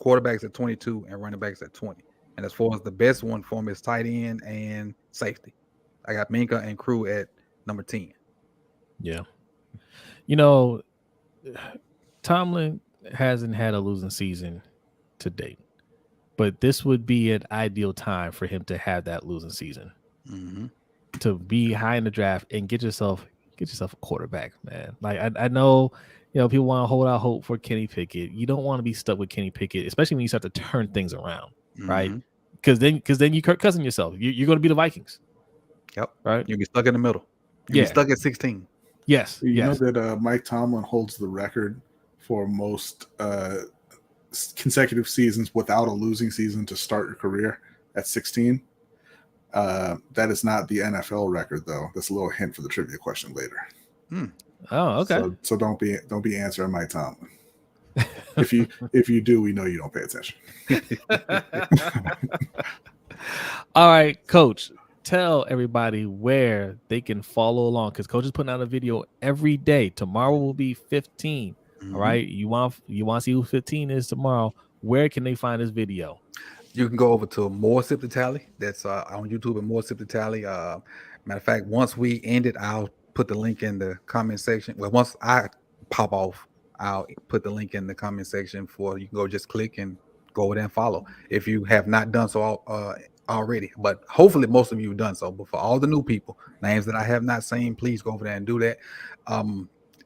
quarterbacks at 22, and running backs at 20. And as far as the best one for me is tight end and safety, I got Minka and Crew at number 10. Yeah. You know, Tomlin hasn't had a losing season to date, but this would be an ideal time for him to have that losing season, to be high in the draft and get yourself a quarterback, man. Like I know, people want to hold out hope for Kenny Pickett. You don't want to be stuck with Kenny Pickett, especially when you start to turn things around, right? Because then you Kirk Cousins yourself. You're going to be the Vikings. Yep. Right. You'll be stuck in the middle. You'll be stuck at 16. Yes. You know that Mike Tomlin holds the record for most consecutive seasons without a losing season to start your career at 16. That is not the NFL record, though. That's a little hint for the trivia question later. Oh, okay. So don't be answering Mike Tomlin. If you do, we know you don't pay attention. All right, Coach. Tell everybody where they can follow along, because Coach is putting out a video every day. Tomorrow will be 15. All right. You want to see who 15 is tomorrow. Where can they find this video? You can go over to More Sip to Tally. That's on YouTube and More Sip to Tally. Matter of fact, once we end it, I'll put the link in the comment section. Well, once I pop off, I'll put the link in the comment section for you can go just click and go over there and follow if you have not done so already. But hopefully most of you have done so. But for all the new people, names that I have not seen, please go over there and do that.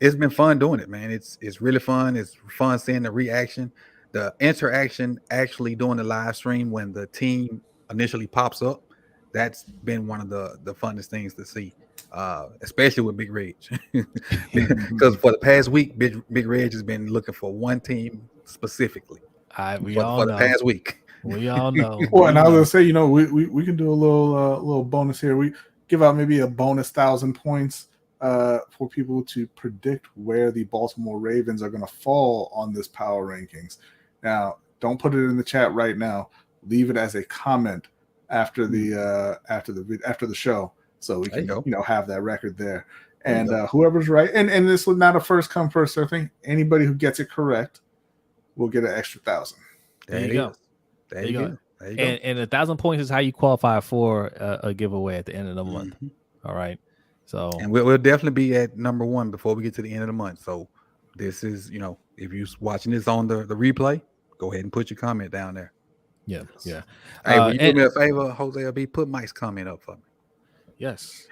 It's been fun doing it, man. It's really fun. It's fun seeing the reaction, the interaction, actually doing the live stream when the team initially pops up. That's been one of the funnest things to see, especially with Big Reg. Because for the past week, Big Reg has been looking for one team specifically. For the past week. We all know. Well, and I was gonna say, we can do a little bonus here. We give out maybe a bonus 1,000 points for people to predict where the Baltimore Ravens are going to fall on this power rankings. Now, don't put it in the chat right now. Leave it as a comment after the show, so we can have that record there. And whoever's right, and this was not a first come first serve thing. Anybody who gets it correct will get an extra 1,000. There you go. There you go. And 1,000 points is how you qualify for a giveaway at the end of the month. All right. So, and we'll definitely be at number 1 before we get to the end of the month. So this is, if you're watching this on the replay, go ahead and put your comment down there. Yeah. Hey, will you do me a favor, Jose LB? Put Mike's comment up for me. Yes.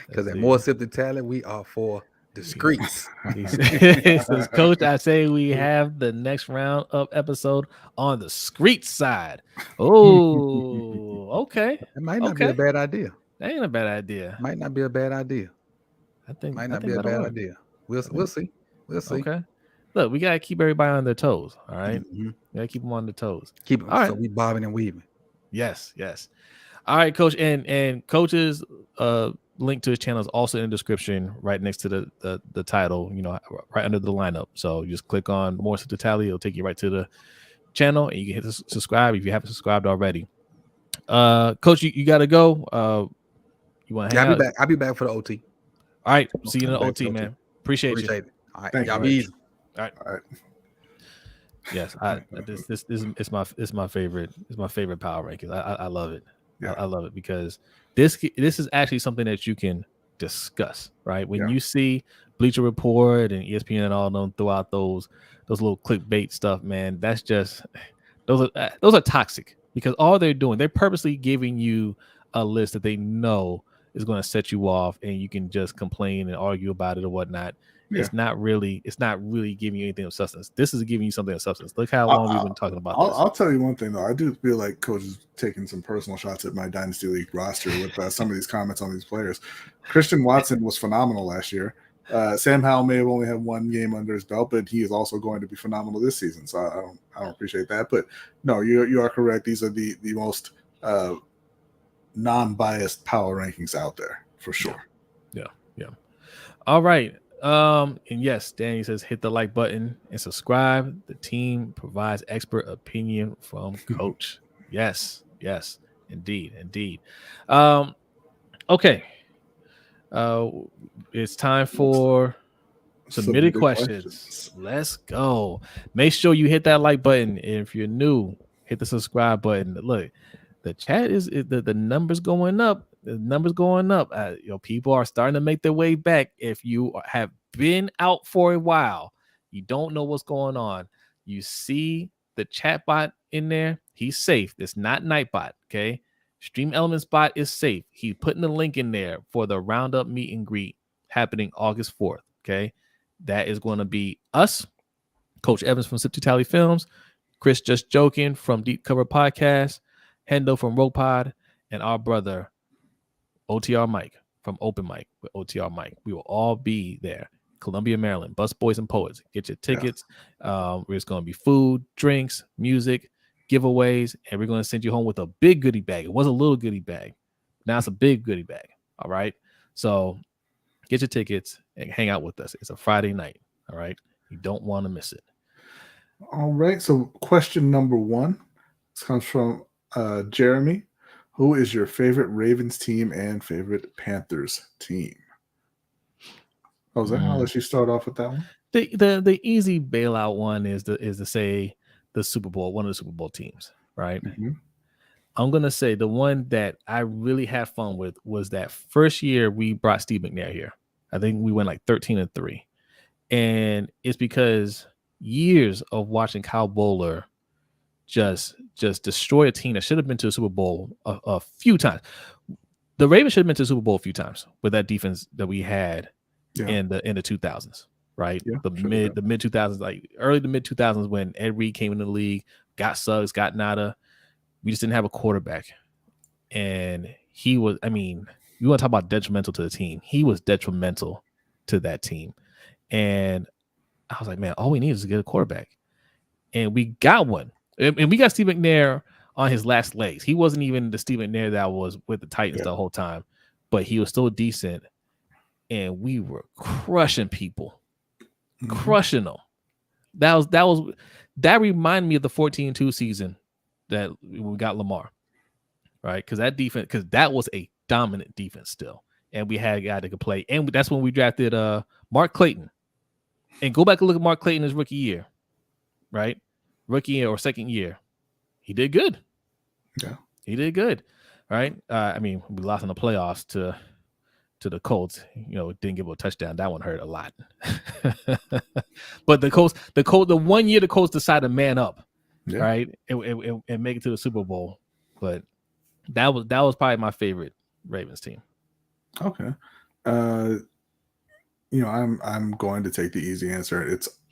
Because at More Sip to Tally, we are for the streets. Says, Coach, I say we have the next round up episode on the street side. Oh, okay. It might not be a bad idea. That ain't a bad idea. Might not be a bad idea. I think might not be a bad idea. We'll see. We'll see. Okay. look, we gotta keep everybody on their toes. All right, Mhm. we gotta keep them on their toes. Keep them. All right. So we bobbing and weaving. Yes. All right, Coach, and Coach's link to his channel is also in the description, right next to the title. Right under the lineup. So you just click on More to Tally. It'll take you right to the channel, and you can hit subscribe if you haven't subscribed already. Coach, you got to go. You want to hang out? I'll be back for the OT. All right, see you in the OT, man. Appreciate you. It. All right, Thank y'all you. be easy. All right. Yes, this is my favorite. It's my favorite power rankings. I love it. Yeah. I love it because this is actually something that you can discuss, right? When you see Bleacher Report and ESPN and all them throw out those little clickbait stuff, man, that's just those are toxic because all they're doing, they're purposely giving you a list that they know is going to set you off, and you can just complain and argue about it or whatnot. Yeah. It's not really giving you anything of substance. This is giving you something of substance. Look how long we've been talking about this. I'll tell you one thing though. I do feel like Coach is taking some personal shots at my Dynasty League roster with some of these comments on these players. Christian Watson was phenomenal last year. Sam Howell may have only had one game under his belt, but he is also going to be phenomenal this season. So I don't appreciate that. But no, you are correct. These are the most non-biased power rankings out there for sure. Yeah. All right. And yes, Danny says hit the like button and subscribe. The team provides expert opinion from Coach. Yes, indeed. Okay. It's time for submitted questions. Let's go. Make sure you hit that like button. And if you're new, hit the subscribe button. Look, the chat is the numbers going up. The numbers going up. People are starting to make their way back. If you have been out for a while, you don't know what's going on. You see the chat bot in there. He's safe. It's not Nightbot. Okay. Stream Elements bot is safe. He's putting the link in there for the Roundup meet and greet happening August 4th. Okay. That is going to be us, Coach Evans from Sip to Tally Films, Chris Just Joking from Deep Cover Podcast, Hendo from Rogue Pod, and our brother OTR Mike from Open Mic with OTR Mike. We will all be there. Columbia, Maryland. Bus Boys and Poets. Get your tickets. There's going to be food, drinks, music, giveaways, and we're going to send you home with a big goodie bag. It was a little goodie bag. Now it's a big goodie bag. All right. So get your tickets and hang out with us. It's a Friday night. All right. You don't want to miss it. All right. So question number 1. This comes from Jeremy. Who is your favorite Ravens team and favorite Panthers team? Jose, I'll let you start off with that one. The easy bailout one is to say the Super Bowl, one of the Super Bowl teams, right? Mm-hmm. I'm gonna say the one that I really had fun with was that first year we brought Steve McNair here. I think we went like 13-3, and it's because years of watching Kyle Bowler just destroy a team that should have been to a Super Bowl a few times. The Ravens should have been to the Super Bowl a few times with that defense that we had in the 2000s, right? The mid 2000s, like early to mid 2000s when Ed Reed came in the league, got Suggs, got Nada. We just didn't have a quarterback, and he was. I mean, you want to talk about detrimental to the team? He was detrimental to that team, and I was like, man, all we need is to get a quarterback, and we got one. And we got Steve McNair on his last legs. He wasn't even the Steve McNair that was with the Titans the whole time, but he was still decent. And we were crushing people, crushing them. That reminded me of the 14-2 season that we got Lamar, right? Because that was a dominant defense still, and we had a guy that could play. And that's when we drafted Mark Clayton. And go back and look at Mark Clayton his rookie year, right? Rookie year or second year, he did good. Yeah, he did good, right? I mean, we lost in the playoffs to the Colts. Didn't give a touchdown. That one hurt a lot. But the 1 year the Colts decided to man up, right, and make it to the Super Bowl. But that was probably my favorite Ravens team. Okay, I'm going to take the easy answer.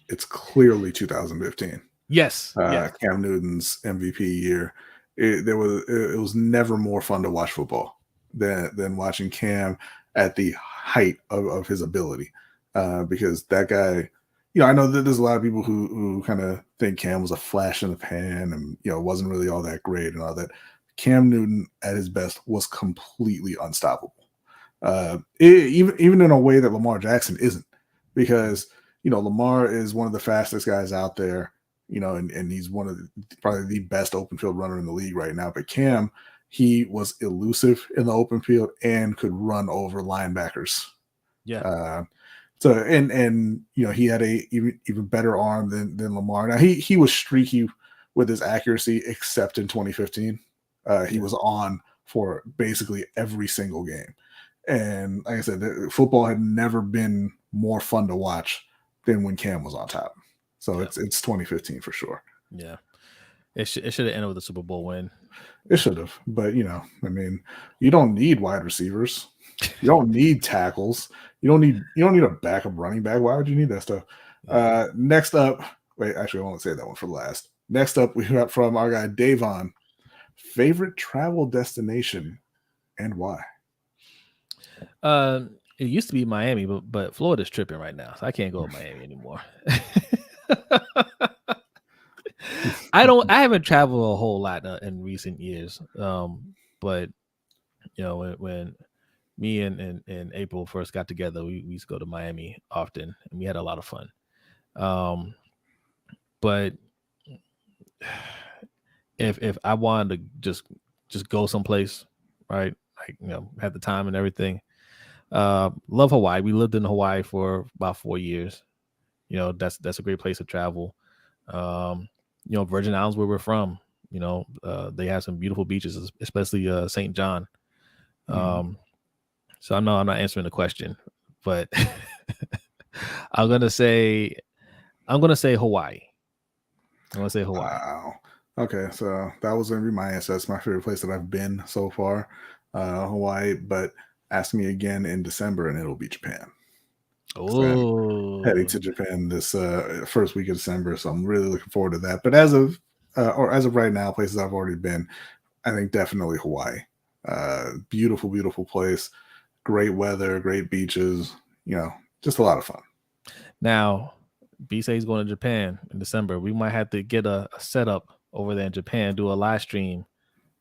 It's clearly 2015. Yes. Cam Newton's MVP year. It was never more fun to watch football than watching Cam at the height of his ability, because that guy, I know that there's a lot of people who kind of think Cam was a flash in the pan and, wasn't really all that great and all that. Cam Newton at his best was completely unstoppable. Even in a way that Lamar Jackson isn't, because, Lamar is one of the fastest guys out there, and he's one of probably the best open field runner in the league right now. But Cam, he was elusive in the open field and could run over linebackers. Yeah. So and he had a even better arm than Lamar. Now he was streaky with his accuracy, except in 2015. He was on for basically every single game. And like I said, football had never been more fun to watch than when Cam was on top. So it's 2015 for sure. Yeah. It should have ended with a Super Bowl win. It should have. But, you don't need wide receivers. You don't need tackles. You don't need a backup running back. Why would you need that stuff? Next up, wait, actually, I won't say that one for last. Next up, we got from our guy Davon. Favorite travel destination and why? It used to be Miami, but Florida's tripping right now, so I can't go to Miami anymore. I haven't traveled a whole lot in recent years. But when me and April first got together, we used to go to Miami often, and we had a lot of fun. But if I wanted to just go someplace, right? Like, have the time and everything. Love Hawaii. We lived in Hawaii for about 4 years. That's a great place to travel. Virgin Islands, where we're from, they have some beautiful beaches, especially St. John. So I'm not answering the question, but I'm gonna say Hawaii. I'm gonna say Hawaii. Wow. Okay, so that was gonna be my answer. That's my favorite place that I've been so far, Hawaii. But ask me again in December, and it'll be Japan. Oh, heading to Japan this first week of December, so I'm really looking forward to that. But as of right now, places I've already been, I think definitely Hawaii. Beautiful, beautiful place, great weather, great beaches. Just a lot of fun. Now, B says he's going to Japan in December. We might have to get a setup over there in Japan, do a live stream.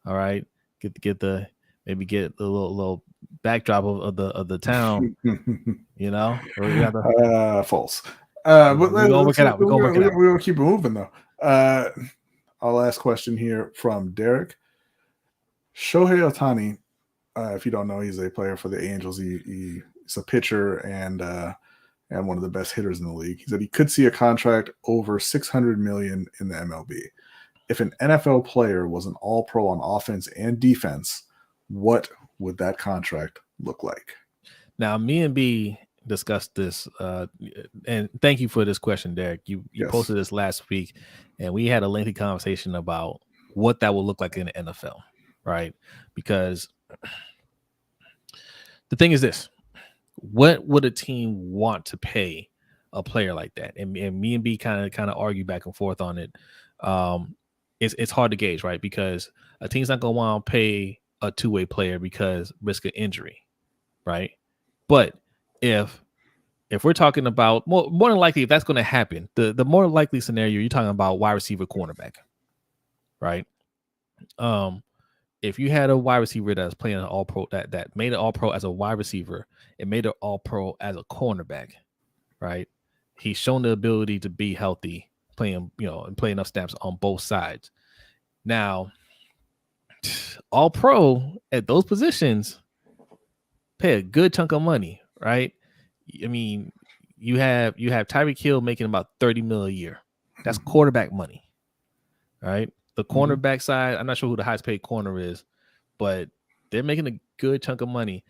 All right, get the little backdrop of the town. False. But we're gonna work it out. We're gonna keep it moving though. Our last question here from Derek. Shohei Ohtani, if you don't know, he's a player for the Angels. He's a pitcher and one of the best hitters in the league. He said he could see a contract over $600 million in the MLB. If an NFL player was an all-pro on offense and defense, what would that contract look like? Now, me and B discussed this, and thank you for this question, Derek. You posted this last week, and we had a lengthy conversation about what that will look like in the NFL, right? Because the thing is this: what would a team want to pay a player like that? And me and B kind of argue back and forth on it. It's hard to gauge, right? Because a team's not going to want to pay a two-way player because risk of injury, right? But if we're talking about more than likely, if that's going to happen, the more likely scenario, you're talking about wide receiver, cornerback, right? If you had a wide receiver that's playing an all pro, that made it all pro as a wide receiver, it made it all pro as a cornerback, right? He's shown the ability to be healthy, playing, and play enough snaps on both sides. Now, all pro at those positions pay a good chunk of money, right? I mean, you have Tyreek Hill making about $30 million a year. That's quarterback money, right? The cornerback side, I'm not sure who the highest paid corner is, but they're making a good chunk of money.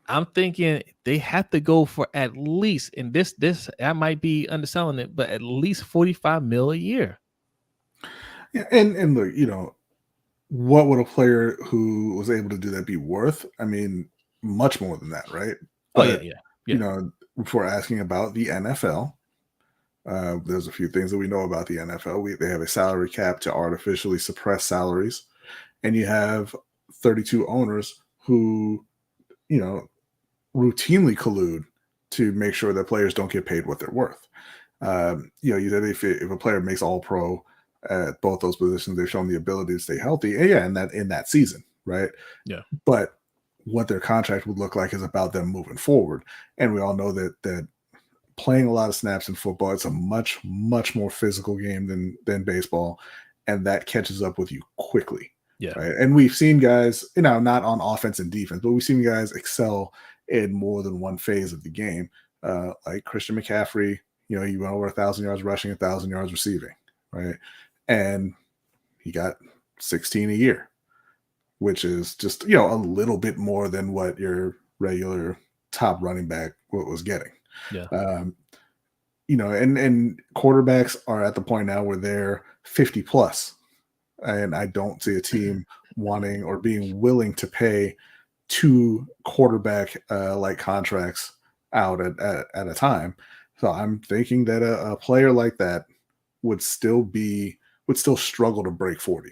I'm thinking they have to go for at least, and this I might be underselling it, but at least $45 million a year. Yeah, and look, what would a player who was able to do that be worth? I mean, much more than that, right? But, yeah. Before asking about the NFL, there's a few things that we know about the NFL. They have a salary cap to artificially suppress salaries, and you have 32 owners who, routinely collude to make sure that players don't get paid what they're worth. You said if a player makes all pro at both those positions, they've shown the ability to stay healthy. And yeah, in that season, right? Yeah. But what their contract would look like is about them moving forward. And we all know that playing a lot of snaps in football, it's a much, much more physical game than baseball. And that catches up with you quickly. Yeah. Right. And we've seen guys, not on offense and defense, but we've seen guys excel in more than one phase of the game. Like Christian McCaffrey, he went over 1,000 yards rushing, 1,000 yards receiving. Right. And he got 16 a year, which is just, a little bit more than what your regular top running back was getting. Yeah. And quarterbacks are at the point now where they're 50 plus. And I don't see a team wanting or being willing to pay 2 quarterback like contracts out at a time. So I'm thinking that a player like that would still struggle to break 40.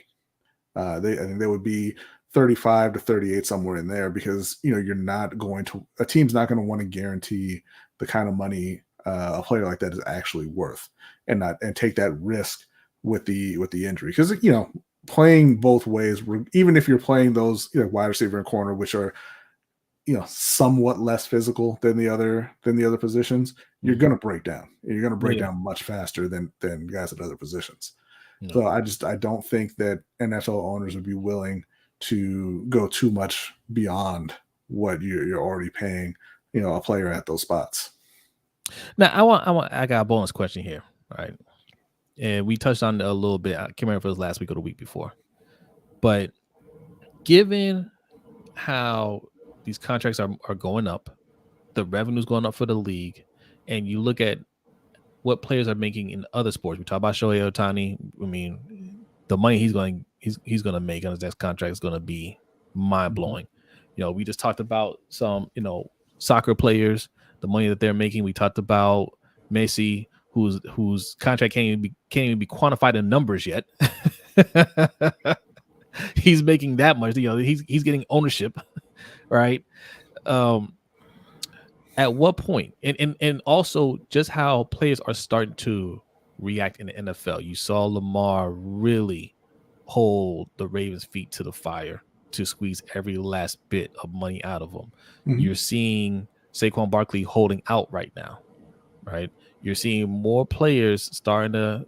I think they would be 35 to 38 somewhere in there, because a team's not going to want to guarantee the kind of money a player like that is actually worth, and take that risk with the injury, because playing both ways, even if you're playing those wide receiver and corner, which are somewhat less physical than the other positions, you're going to break down. You're going to break down much faster than guys at other positions. No. So I don't think that NFL owners would be willing to go too much beyond what you're already paying a player at those spots. Now I got a bonus question here, right? And we touched on it a little bit. I can't remember if it was last week or the week before. But given how these contracts are going up, the revenue's going up for the league, and you look at what players are making in other sports. We talk about Shohei Ohtani. I mean, the money he's going to make on his next contract is going to be mind blowing. Mm-hmm. We just talked about some soccer players, the money that they're making. We talked about Messi, whose contract can't even be quantified in numbers yet. He's making that much. He's getting ownership, right? At what point, and also just how players are starting to react in the NFL. You saw Lamar really hold the Ravens' feet to the fire to squeeze every last bit of money out of them. Mm-hmm. You're seeing Saquon Barkley holding out right now, right? You're seeing more players starting to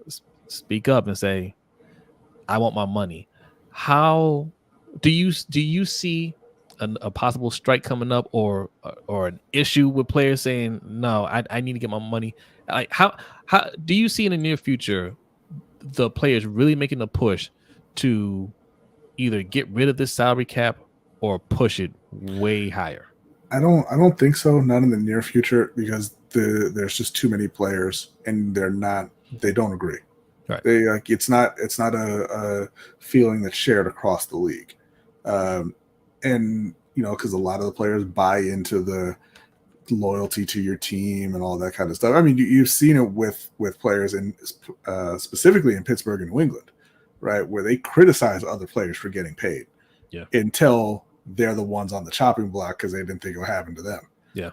speak up and say, I want my money. How do you see a possible strike coming up, or an issue with players saying, no, I need to get my money? Like how do you see in the near future the players really making a push to either get rid of this salary cap or push it way higher? I don't think so. Not in the near future, because there's just too many players, and they don't agree. Right. It's not a feeling that's shared across the league. And because a lot of the players buy into the loyalty to your team and all that kind of stuff. I mean, you've seen it with players specifically in Pittsburgh and New England, right, where they criticize other players for getting paid, until they're the ones on the chopping block because they didn't think it would happen to them. Yeah,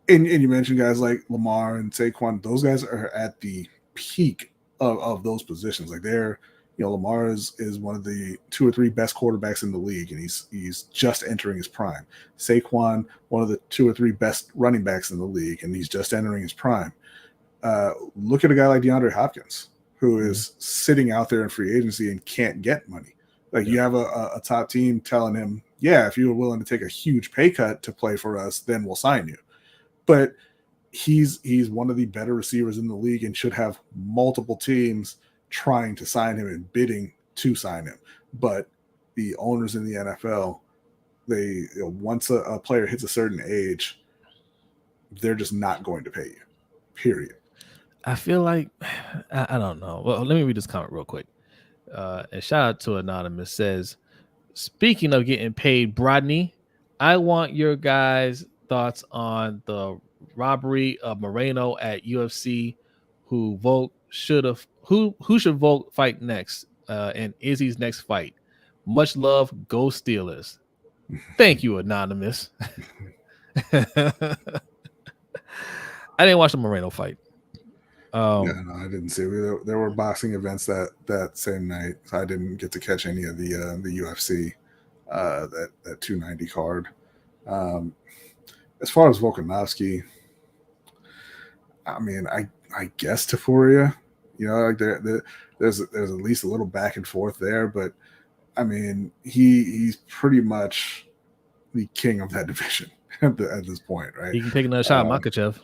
and you mentioned guys like Lamar and Saquon; those guys are at the peak of those positions. Like Lamar is one of the 2 or 3 best quarterbacks in the league, and he's just entering his prime. Saquon, one of the 2 or 3 best running backs in the league, and he's just entering his prime. Look at a guy like DeAndre Hopkins, who is sitting out there in free agency and can't get money. Like you have a top team telling him, yeah, if you're willing to take a huge pay cut to play for us, then we'll sign you. But he's one of the better receivers in the league and should have multiple teams trying to sign him and bidding to sign him. But the owners in the NFL, once a player hits a certain age, they're just not going to pay you, period. I feel like, I don't know. Well, let me read this comment real quick. And shout out to Anonymous. Says, speaking of getting paid, Brodny, I want your guys' thoughts on the robbery of Moreno at UFC. Who should Volk fight next? And Izzy's next fight. Much love, go Steelers. Thank you, Anonymous. I didn't watch the Moreno fight. Yeah, no, I didn't see. There were boxing events that same night, so I didn't get to catch any of the UFC that 290 card. As far as Volkanovski, I mean, I guess Tafuria, like there's at least a little back and forth there, but I mean, he's pretty much the king of that division at this point, right? He can take another shot at Makhachev.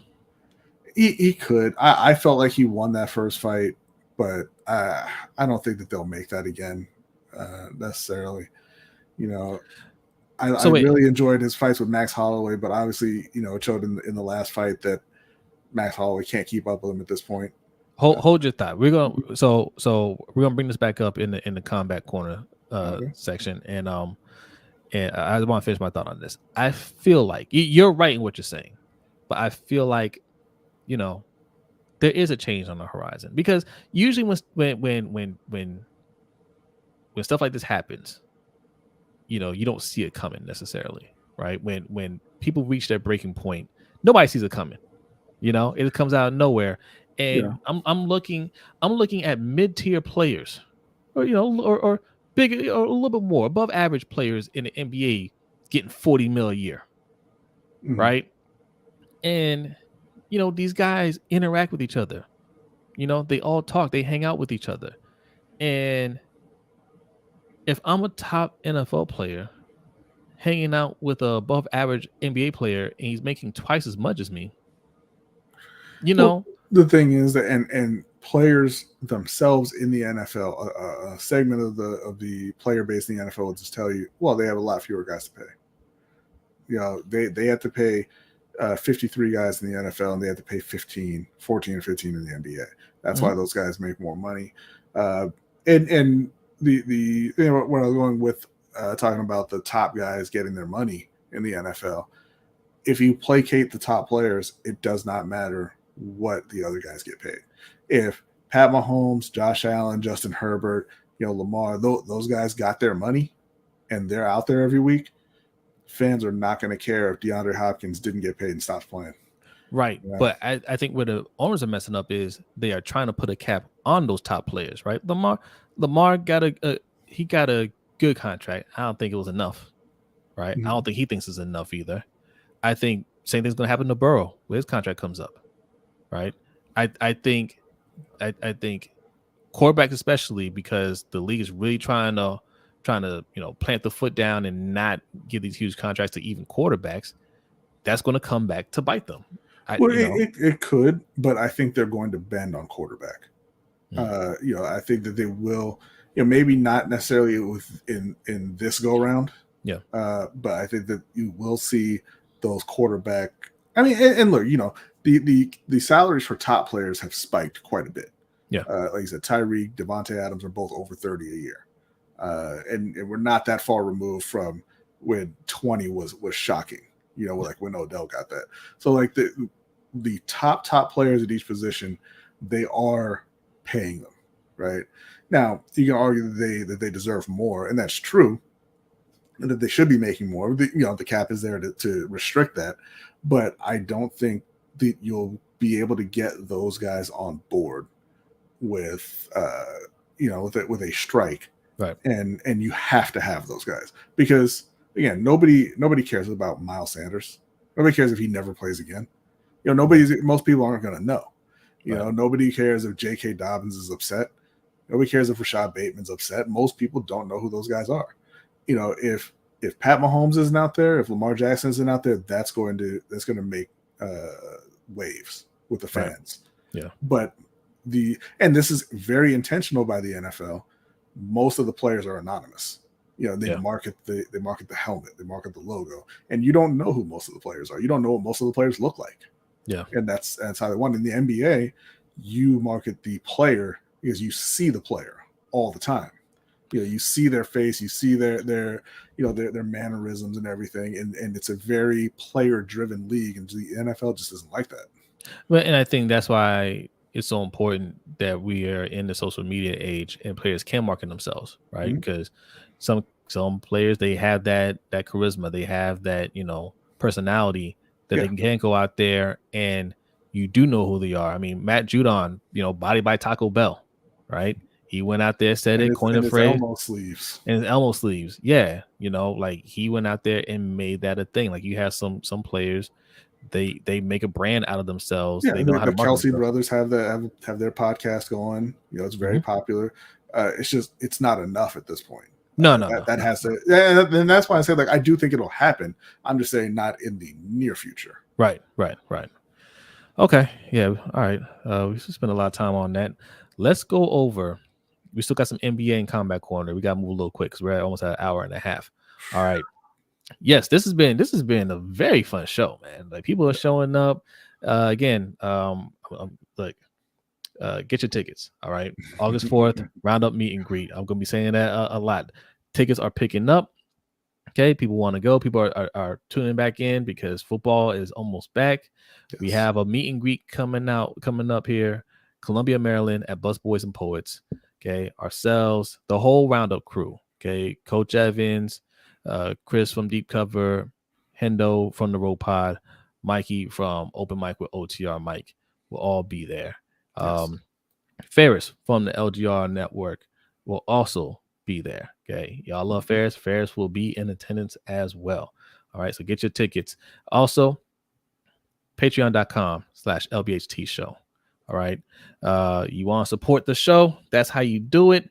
He could. I felt like he won that first fight, but I don't think that they'll make that again necessarily. I really enjoyed his fights with Max Holloway, but obviously, it showed in the last fight that Max Holloway can't keep up with him at this point. Hold your thought. We're gonna bring this back up in the combat corner section, and I want to finish my thought on this. I feel like you're right in what you're saying, but I feel like there is a change on the horizon, because usually when stuff like this happens, you don't see it coming necessarily, right? When people reach their breaking point, nobody sees it coming. It comes out of nowhere, and I'm looking at mid-tier players, or or big, or a little bit more above average players in the NBA getting $40 million a year, right? And these guys interact with each other. They all talk, they hang out with each other. And if I'm a top NFL player hanging out with a above average NBA player and he's making twice as much as me, well, the thing is that and players themselves in the NFL, a segment of the player base in the NFL will just tell you, well, they have a lot fewer guys to pay. They have to pay 53 guys in the NFL, and they have to pay 14 or 15 in the NBA. That's why those guys make more money. And the when I was going with talking about the top guys getting their money in the NFL, if you placate the top players, it does not matter what the other guys get paid. If Pat Mahomes, Josh Allen, Justin Herbert, Lamar, those guys got their money and they're out there every week, fans are not going to care if DeAndre Hopkins didn't get paid and stops playing. Right. Yeah. But I think where the owners are messing up is they are trying to put a cap on those top players, right? Lamar got a good contract. I don't think it was enough, right? I don't think he thinks it's enough either. I think same thing's going to happen to Burrow when his contract comes up, right? I think quarterbacks, especially because the league is really trying to plant the foot down and not give these huge contracts to even quarterbacks. That's going to come back to bite them. It could, but I think they're going to bend on quarterback. I think that they will. Maybe not necessarily in this go round. Yeah. But I think that you will see those quarterback. I mean, and look, the salaries for top players have spiked quite a bit. Yeah. Like you said, Tyreek, Devontae Adams are both over 30 a year. And we're not that far removed from when 20 was shocking, like when Odell got that. So like the top players at each position, they are paying them, right? Now you can argue that they deserve more, and that's true, and that they should be making more. The cap is there to restrict that, but I don't think that you'll be able to get those guys on board with with a strike. Right. And you have to have those guys, because again, nobody cares about Miles Sanders. Nobody cares if he never plays again. Most people aren't going to know. Nobody cares if J.K. Dobbins is upset. Nobody cares if Rashad Bateman's upset. Most people don't know who those guys are. If Pat Mahomes isn't out there, if Lamar Jackson isn't out there, that's going to make waves with the fans. Right. Yeah. But and this is very intentional by the NFL. Most of the players are anonymous. They market the helmet, they market the logo, and you don't know who most of the players are. You don't know what most of the players look like. Yeah. And that's how they want. In the NBA, you market the player because you see the player all the time. You see their face, you see their mannerisms and everything, and it's a very player-driven league, and the NFL just isn't like that. Well, and I think that's why it's so important that we are in the social media age and players can market themselves, right? Because some players, they have that charisma, they have that personality that they can go out there and you do know who they are. I mean, Matt Judon, body by Taco Bell, right? He went out there, said it, coined a phrase. Elmo sleeves. And his Elmo sleeves. Yeah. Like he went out there and made that a thing. Like you have some players, they make a brand out of themselves. Yeah, they know how to the market Kelsey brothers have their podcast going. It's very popular. It's not enough at this point. No. That has to, and that's why I say, like, I do think it'll happen. I'm just saying not in the near future. Right. Okay. Yeah. All right. We should spend a lot of time on that. Let's go over. We still got some NBA and Combat Corner. We got to move a little quick because we're almost at an hour and a half. All right. Yes, this has been a very fun show, man. Like people are showing up. Again, get your tickets. All right. August 4th, roundup meet and greet. I'm gonna be saying that a lot. Tickets are picking up. Okay, people want to go. People are tuning back in because football is almost back. Yes. We have a meet and greet coming up here, Columbia, Maryland, at Bus Boys and Poets. Okay, ourselves, the whole roundup crew. Okay, Coach Evans, Chris from Deep Cover, Hendo from the Road Pod, Mikey from Open Mic with OTR Mike will all be there. Yes. Ferris from the LGR Network will also be there. Okay, y'all love Ferris. Ferris will be in attendance as well. All right, so get your tickets. Also, patreon.com/LBHT Show. All right, you want to support the show? That's how you do it.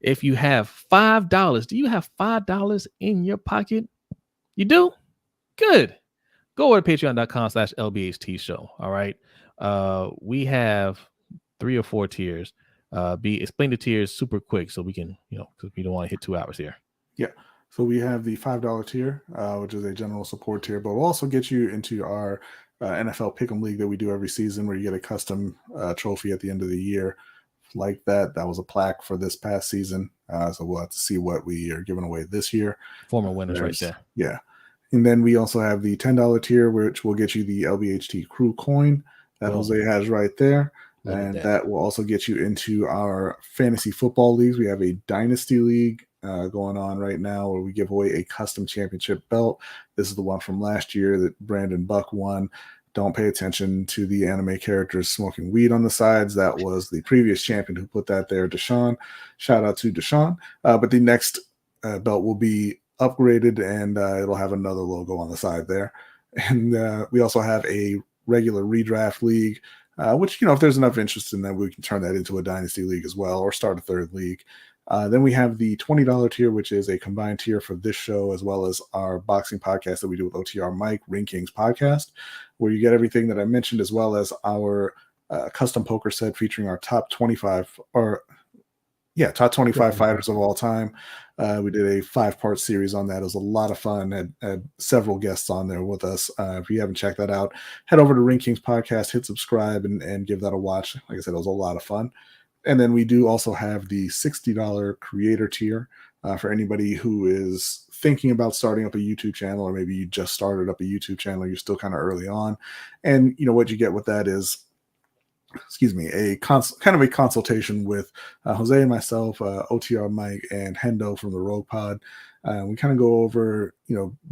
If you have $5, do you have $5 in your pocket? You do? Good. Go over to patreon.com/LBHT Show. All right. We have 3 or 4 tiers. Explain the tiers super quick so we can, because we don't want to hit 2 hours here. Yeah. So we have the $5 tier, which is a general support tier, but we'll also get you into our NFL Pick'em League that we do every season where you get a custom trophy at the end of the year. Like that was a plaque for this past season. So we'll have to see what we are giving away this year. Former winners right there. Yeah. And then we also have the $10 tier, which will get you the LBHT crew coin that Jose has right there. And that will also get you into our fantasy football leagues. We have a dynasty league going on right now where we give away a custom championship belt. This is the one from last year that Brandon Buck won. Don't pay attention to the anime characters smoking weed on the sides. That was the previous champion who put that there, Deshaun. Shout out to Deshaun. But the next belt will be upgraded and it'll have another logo on the side there. And we also have a regular redraft league, which, if there's enough interest in that, we can turn that into a dynasty league as well or start a third league. Then we have the $20 tier, which is a combined tier for this show, as well as our boxing podcast that we do with OTR Mike, Ring Kings podcast, where you get everything that I mentioned, as well as our custom poker set featuring our top 25 fighters of all time. We did a 5-part series on that. It was a lot of fun. Had several guests on there with us. If you haven't checked that out, head over to Ring Kings podcast, hit subscribe, and give that a watch. Like I said, it was a lot of fun. And then we do also have the $60 creator tier for anybody who is thinking about starting up a YouTube channel, or maybe you just started up a YouTube channel, you're still kind of early on. And what you get with that is, a kind of a consultation with Jose and myself, OTR Mike, and Hendo from the Rogue Pod. We kind of go over,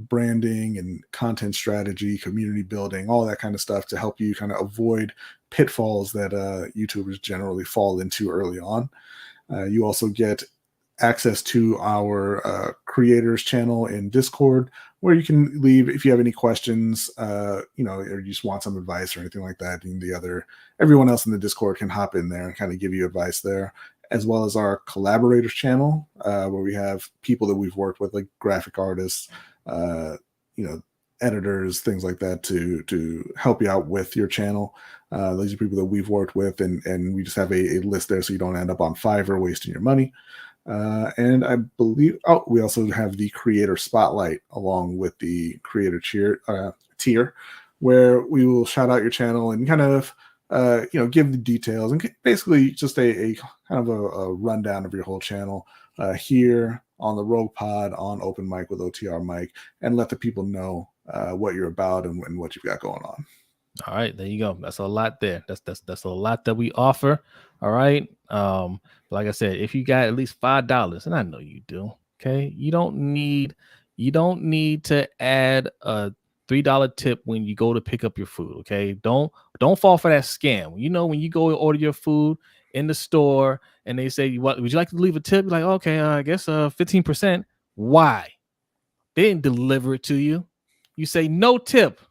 branding and content strategy, community building, all that kind of stuff to help you kind of avoid pitfalls that YouTubers generally fall into early on. You also get access to our creators channel in Discord, where you can leave if you have any questions, or you just want some advice or anything like that. And everyone else in the Discord can hop in there and kind of give you advice there, as well as our collaborators channel, where we have people that we've worked with, like graphic artists, editors, things like that, to help you out with your channel. These are people that we've worked with, and we just have a list there so you don't end up on Fiverr wasting your money. And I believe, we also have the creator spotlight along with the creator tier, where we will shout out your channel and kind of, give the details and basically just a kind of a rundown of your whole channel here on the Rogue Pod, on Open Mic with OTR Mike, and let the people know what you're about and what you've got going on. All right, there you go. That's a lot there. That's a lot that we offer. All right. Like I said, if you got at least $5, and I know you do, okay, you don't need to add a $3 tip when you go to pick up your food. Okay, don't fall for that scam. You know, when you go and order your food in the store and they say, "What would you like to leave a tip?" You're like, okay, I guess 15%. Why? They didn't deliver it to you. You say no tip.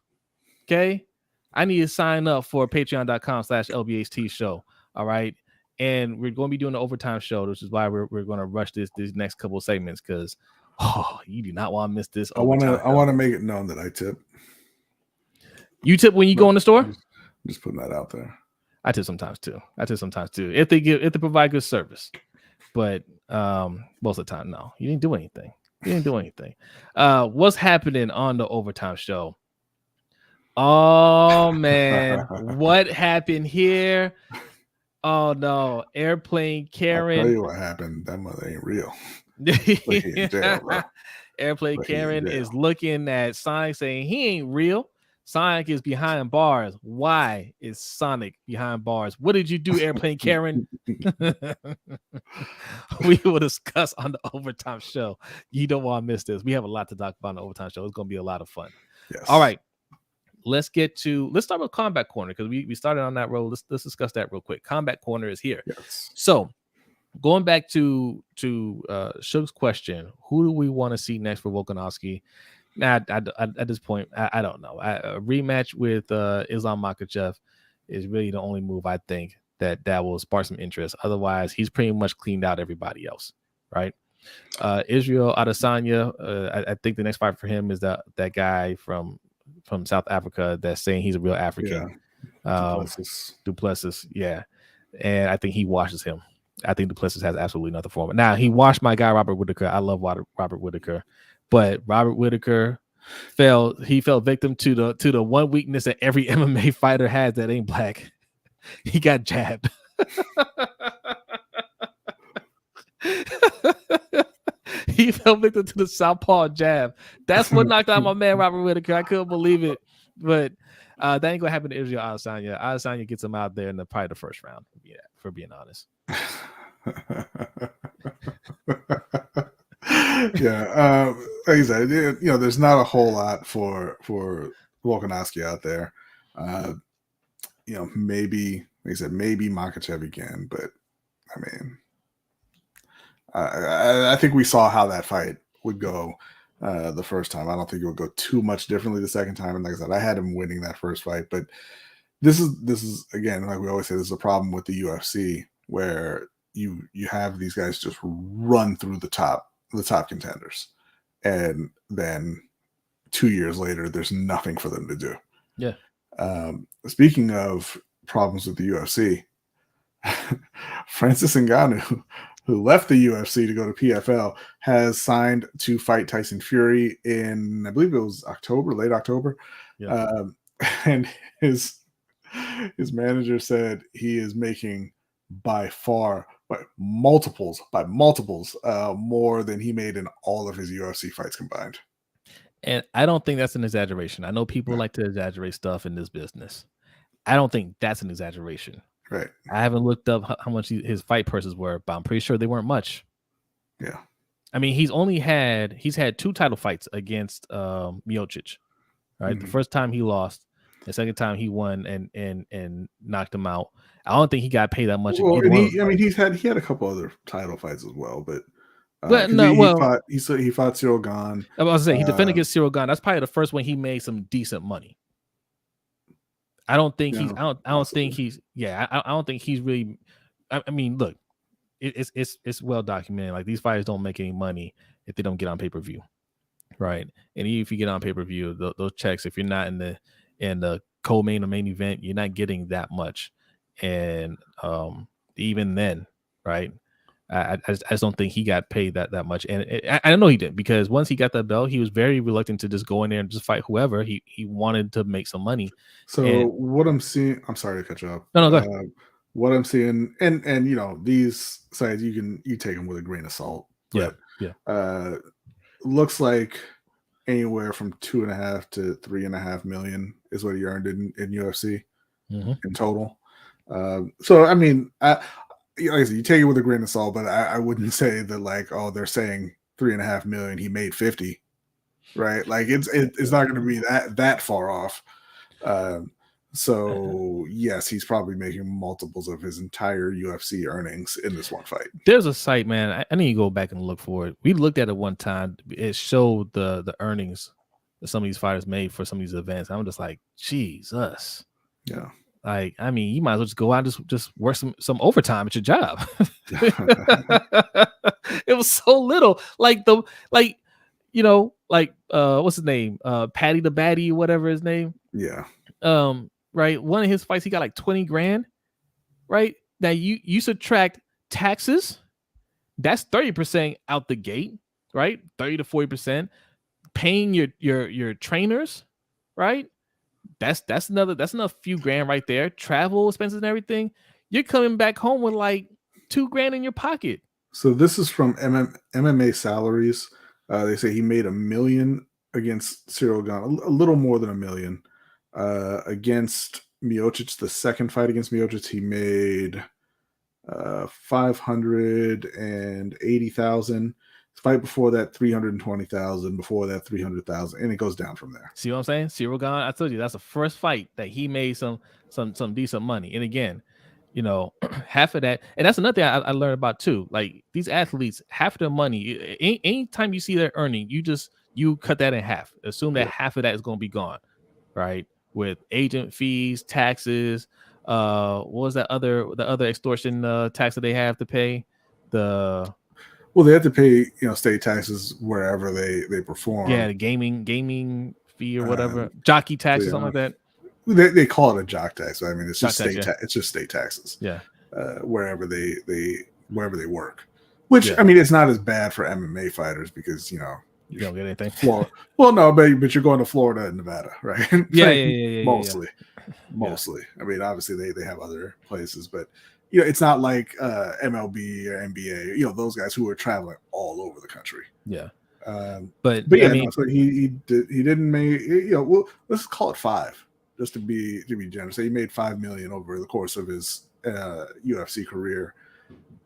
Okay, I need to sign up for patreon.com/LBHT Show. All right. And we're going to be doing the overtime show, which is why we're going to rush these next couple of segments, because you do not want to miss this. I want to make it known that I tip. You tip when you go in the store? Just putting that out there. I tip sometimes too. If they provide good service. But most of the time, no. You didn't do anything. What's happening on the overtime show? Oh man, what happened here? Oh no, Airplane Karen. I'll tell you what happened. That mother ain't real. Airplane Karen is looking at Sonic saying he ain't real. Sonic is behind bars. Why is Sonic behind bars? What did you do, Airplane Karen? We will discuss on the overtime show. You don't want to miss this. We have a lot to talk about on the overtime show. It's going to be a lot of fun. Yes. All right. Let's start with Combat Corner, because we started on that road. Let's discuss that real quick. Combat Corner is here. Yes. So going back to Suge's question, who do we want to see next for Volkanovski? Now, at this point, I don't know. A rematch with Islam Makhachev is really the only move I think that will spark some interest. Otherwise, he's pretty much cleaned out everybody else, right? Israel Adesanya, I think the next fight for him is that guy from South Africa that's saying he's a real African. Yeah. Duplessis, yeah. And I think he washes him. I think Duplessis has absolutely nothing for him. Now, he washed my guy Robert Whitaker. I love Robert Whitaker. But Robert Whitaker fell victim to the one weakness that every MMA fighter has that ain't black. He got jabbed. He fell victim to the southpaw jab. That's what knocked out my man Robert Whitaker. I couldn't believe it. But that ain't gonna happen to Israel Adesanya. Adesanya gets him out there in probably the first round. Yeah, for being honest. Yeah, like I said, there's not a whole lot for Volkanovski out there. Maybe, like I said, maybe Makhachev again, but I mean, I think we saw how that fight would go the first time. I don't think it would go too much differently the second time. And like I said, I had him winning that first fight, but this is again, like we always say, this is a problem with the UFC where you have these guys just run through the top contenders, and then 2 years later there's nothing for them to do. Yeah. Speaking of problems with the UFC, Francis Ngannou, who left the UFC to go to PFL, has signed to fight Tyson Fury in, I believe it was late October. Yeah. And his manager said he is making by multiples more than he made in all of his UFC fights combined. And I don't think that's an exaggeration. I know people like to exaggerate stuff in this business. I don't think that's an exaggeration. Right. I haven't looked up how much his fight purses were, but I'm pretty sure they weren't much. Yeah. I mean, he's had 2 title fights against Miocic. Right. Mm-hmm. The first time he lost, the second time he won and knocked him out. I don't think he got paid that much. Well, he had a couple other title fights as well, but he fought Cyril Gane. I was saying he defended against Cyril Gane. That's probably the first one he made some decent money. I don't think I don't think he's really. I mean, look, it's well documented. Like, these fighters don't make any money if they don't get on pay-per-view, right? And even if you get on pay-per-view, those checks, if you're not in the co-main or main event, you're not getting that much. And even then, right? I just don't think he got paid that much. And I know he did, because once he got that belt, he was very reluctant to just go in there and just fight whoever. He wanted to make some money. So what I'm seeing, I'm sorry to cut you off. No, go ahead. What I'm seeing, and these sites, you take them with a grain of salt. But, yeah. Looks like anywhere from 2.5 to 3.5 million is what he earned in UFC in total. So I mean, like I said, you take it with a grain of salt, but I wouldn't say that, like, oh, they're saying 3.5 million, he made 50. right? Like it's not going to be that far off. So yes, he's probably making multiples of his entire UFC earnings in this one fight. There's a site, man. I need to go back and look for it. We looked at it one time. It showed the earnings that some of these fighters made for some of these events. I'm just like, Jesus. Yeah. Like, I mean, you might as well just go out and just work some overtime at your job. It was so little. What's his name? Patty the Batty, whatever his name. Yeah. Right. One of his fights, he got like 20 grand. Right. Now you subtract taxes, that's 30% out the gate, right? 30 to 40%. Paying your trainers, right? That's another few grand right there. Travel expenses and everything. You're coming back home with like $2,000 in your pocket. So this is from MMA salaries. They say he made $1 million against Cyril Gane, a little more than $1 million. Against Miocic, the second fight against Miocic, he made $580,000. Fight before that, $320,000. Before that, $300,000, and it goes down from there. See what I'm saying? Cyril Gane, I told you that's the first fight that he made some decent money. And again, half of that, and that's another thing I learned about too. Like these athletes, half of their money, anytime you see their earning, you cut that in half. Assume that half of that is going to be gone, right? With agent fees, taxes. What was the other extortion tax that they have to pay? Well, they have to pay, state taxes wherever they perform. Yeah, the gaming fee or whatever, jockey tax or something like that. They call it a jock tax. I mean, it's just it's just state taxes. Yeah, wherever they work. Which I mean, it's not as bad for MMA fighters because you don't get anything. Well, no, but you're going to Florida and Nevada, right? Yeah. Mostly. I mean, obviously they have other places, but it's not like MLB or NBA. Those guys who are traveling all over the country. Yeah. But yeah, I mean, so he didn't make. Well, let's call it 5, just to be generous. So he made $5 million over the course of his UFC career.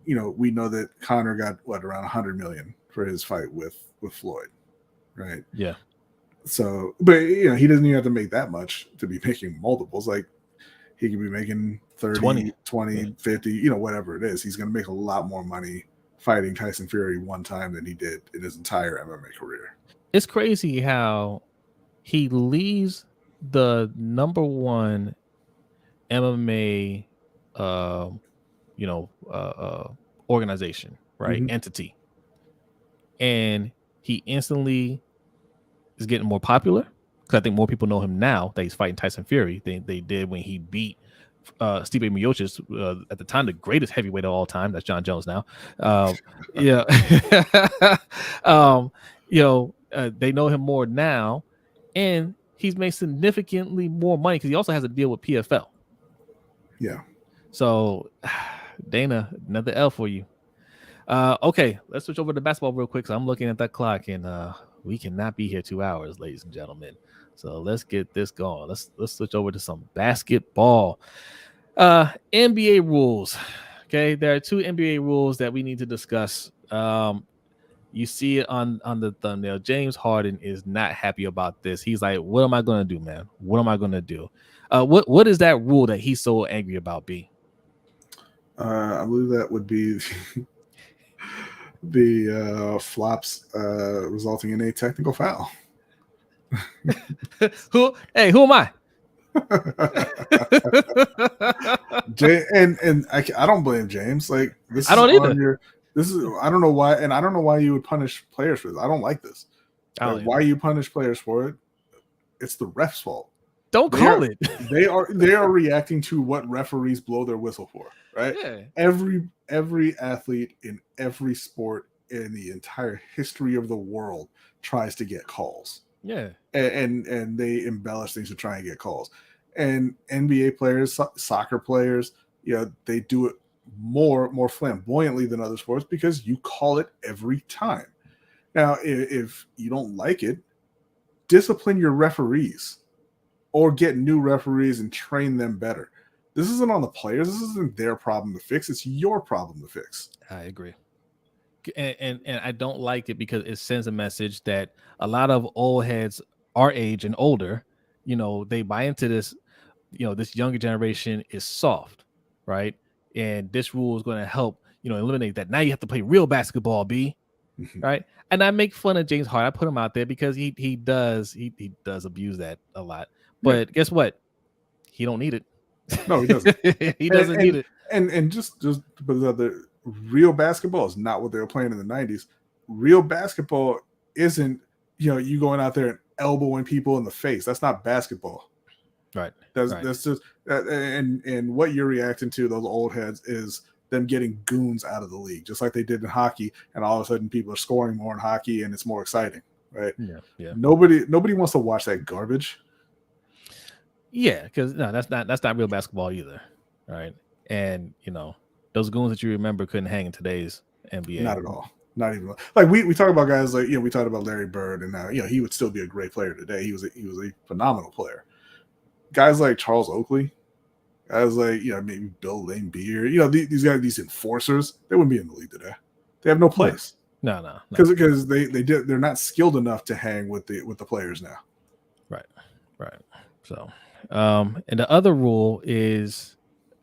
We know that Conor got around $100 million for his fight with Floyd, right? Yeah. So, but he doesn't even have to make that much to be making multiples. Like he could be making 30, 20, 50, whatever it is. He's going to make a lot more money fighting Tyson Fury one time than he did in his entire MMA career. It's crazy how he leaves the number one MMA, organization, right? Mm-hmm. Entity. And he instantly is getting more popular because I think more people know him now that he's fighting Tyson Fury than they did when he beat Stipe Miocic, at the time the greatest heavyweight of all time. That's John Jones now. They know him more now, and he's made significantly more money because he also has a deal with PFL. Yeah. So, Dana, another L for you. Okay, let's switch over to basketball real quick. So I'm looking at that clock, and we cannot be here 2 hours, ladies and gentlemen. So let's get this going. Let's switch over to some basketball. NBA rules. Okay, there are 2 NBA rules that we need to discuss. You see it on the thumbnail. James Harden is not happy about this. He's like, "What am I going to do, man? What am I going to do?" What is that rule that he's so angry about, B? I believe that would be the flops resulting in a technical foul. Who am I? I don't blame James. Like this, I don't either. I don't know why, and I don't know why you would punish players for this. I don't like this. Why you punish players for it? It's the ref's fault. Don't call it. They are reacting to what referees blow their whistle for, right? Yeah. Every athlete in every sport in the entire history of the world tries to get calls. Yeah. And they embellish things to try and get calls. And NBA players, soccer players, they do it more flamboyantly than other sports because you call it every time. Now, if you don't like it, discipline your referees or get new referees and train them better. This isn't on the players. This isn't their problem to fix. It's your problem to fix. I agree. and I don't like it because it sends a message that a lot of old heads our age and older, they buy into this. This younger generation is soft, right? And this rule is going to help, eliminate that. Now you have to play real basketball, B, right? And I make fun of James Harden. I put him out there because he does abuse that a lot. But guess what? He don't need it. No, he doesn't. He doesn't need it. And just but the real basketball is not what they were playing in the 90s. Real basketball isn't, you going out there and elbowing people in the face. That's not basketball. Right. That's just and what you're reacting to, those old heads, is them getting goons out of the league, just like they did in hockey. And all of a sudden, people are scoring more in hockey, and it's more exciting, right? Yeah. Nobody wants to watch that garbage. Yeah, because no, that's not real basketball either, right? And those goons that you remember couldn't hang in today's NBA. Not at all. Not even like we talk about guys like we talked about Larry Bird, and he would still be a great player today. He was a phenomenal player. Guys like Charles Oakley, guys like maybe Bill Laimbeer, these guys, these enforcers, they wouldn't be in the league today. They have no place. No. Because they're not skilled enough to hang with the players now. Right. So, and the other rule is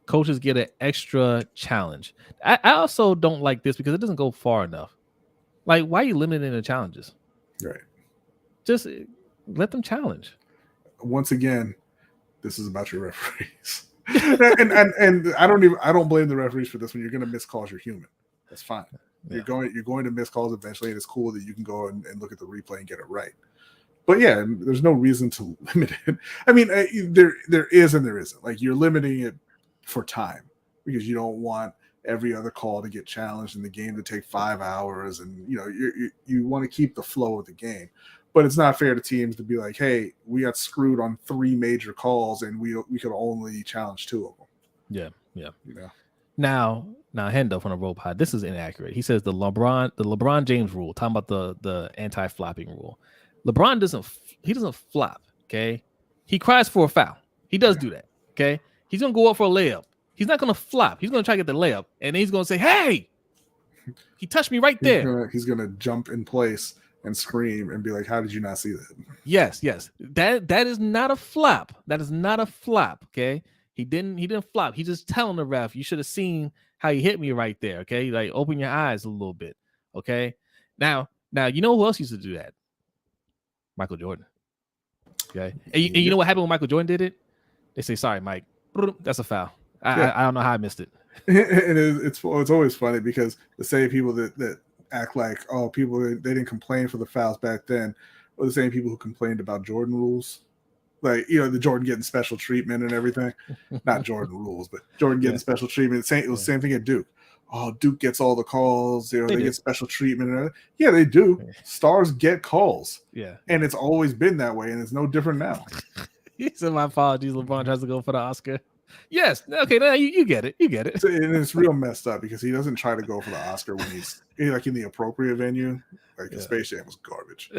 coaches get an extra challenge. I also don't like this because it doesn't go far enough. Like, why are you limiting the challenges? Right. Just let them challenge. Once again, this is about your referees. and I don't blame the referees for this. When you're going to miss calls, you're human. That's fine. Yeah. You're going to miss calls eventually, and it's cool that you can go and look at the replay and get it right. But yeah, there's no reason to limit it. I mean, there is and there isn't. Like, you're limiting it for time because you don't want every other call to get challenged and the game to take 5 hours, and you want to keep the flow of the game. But it's not fair to teams to be like, hey, we got screwed on 3 major calls and we could only challenge 2 of them. Yeah. Now Hendo from the robot, this is inaccurate. He says the LeBron James rule, talking about the anti-flopping rule. LeBron doesn't flop, okay? He cries for a foul. He does do that, okay? He's gonna go up for a layup. He's not gonna flop. He's gonna try to get the layup, and then he's gonna say, "Hey, he touched me right there." He's gonna jump in place and scream and be like, "How did you not see that?" Yes. That is not a flop. That is not a flop. Okay. He didn't flop. He's just telling the ref, you should have seen how he hit me right there. Okay. Like, open your eyes a little bit. Okay. Now, you know who else used to do that? Michael Jordan. Okay. And you know what happened when Michael Jordan did it? They say, "Sorry, Mike. That's a foul." I don't know how I missed it. And it's always funny because the same people that act like, oh, people, they didn't complain for the fouls back then, or the same people who complained about Jordan rules, like the Jordan getting special treatment and everything. Not Jordan rules, but Jordan getting special treatment. It was the same thing at Duke. Oh, Duke gets all the calls. They get special treatment. And yeah, they do. Stars get calls. Yeah, and it's always been that way, and it's no different now. He said, "My apologies." LeBron tries to go for the Oscar. Yes. Okay. Now you get it. You get it. So, and it's real messed up because he doesn't try to go for the Oscar when he's like in the appropriate venue. Like the Space Jam was garbage.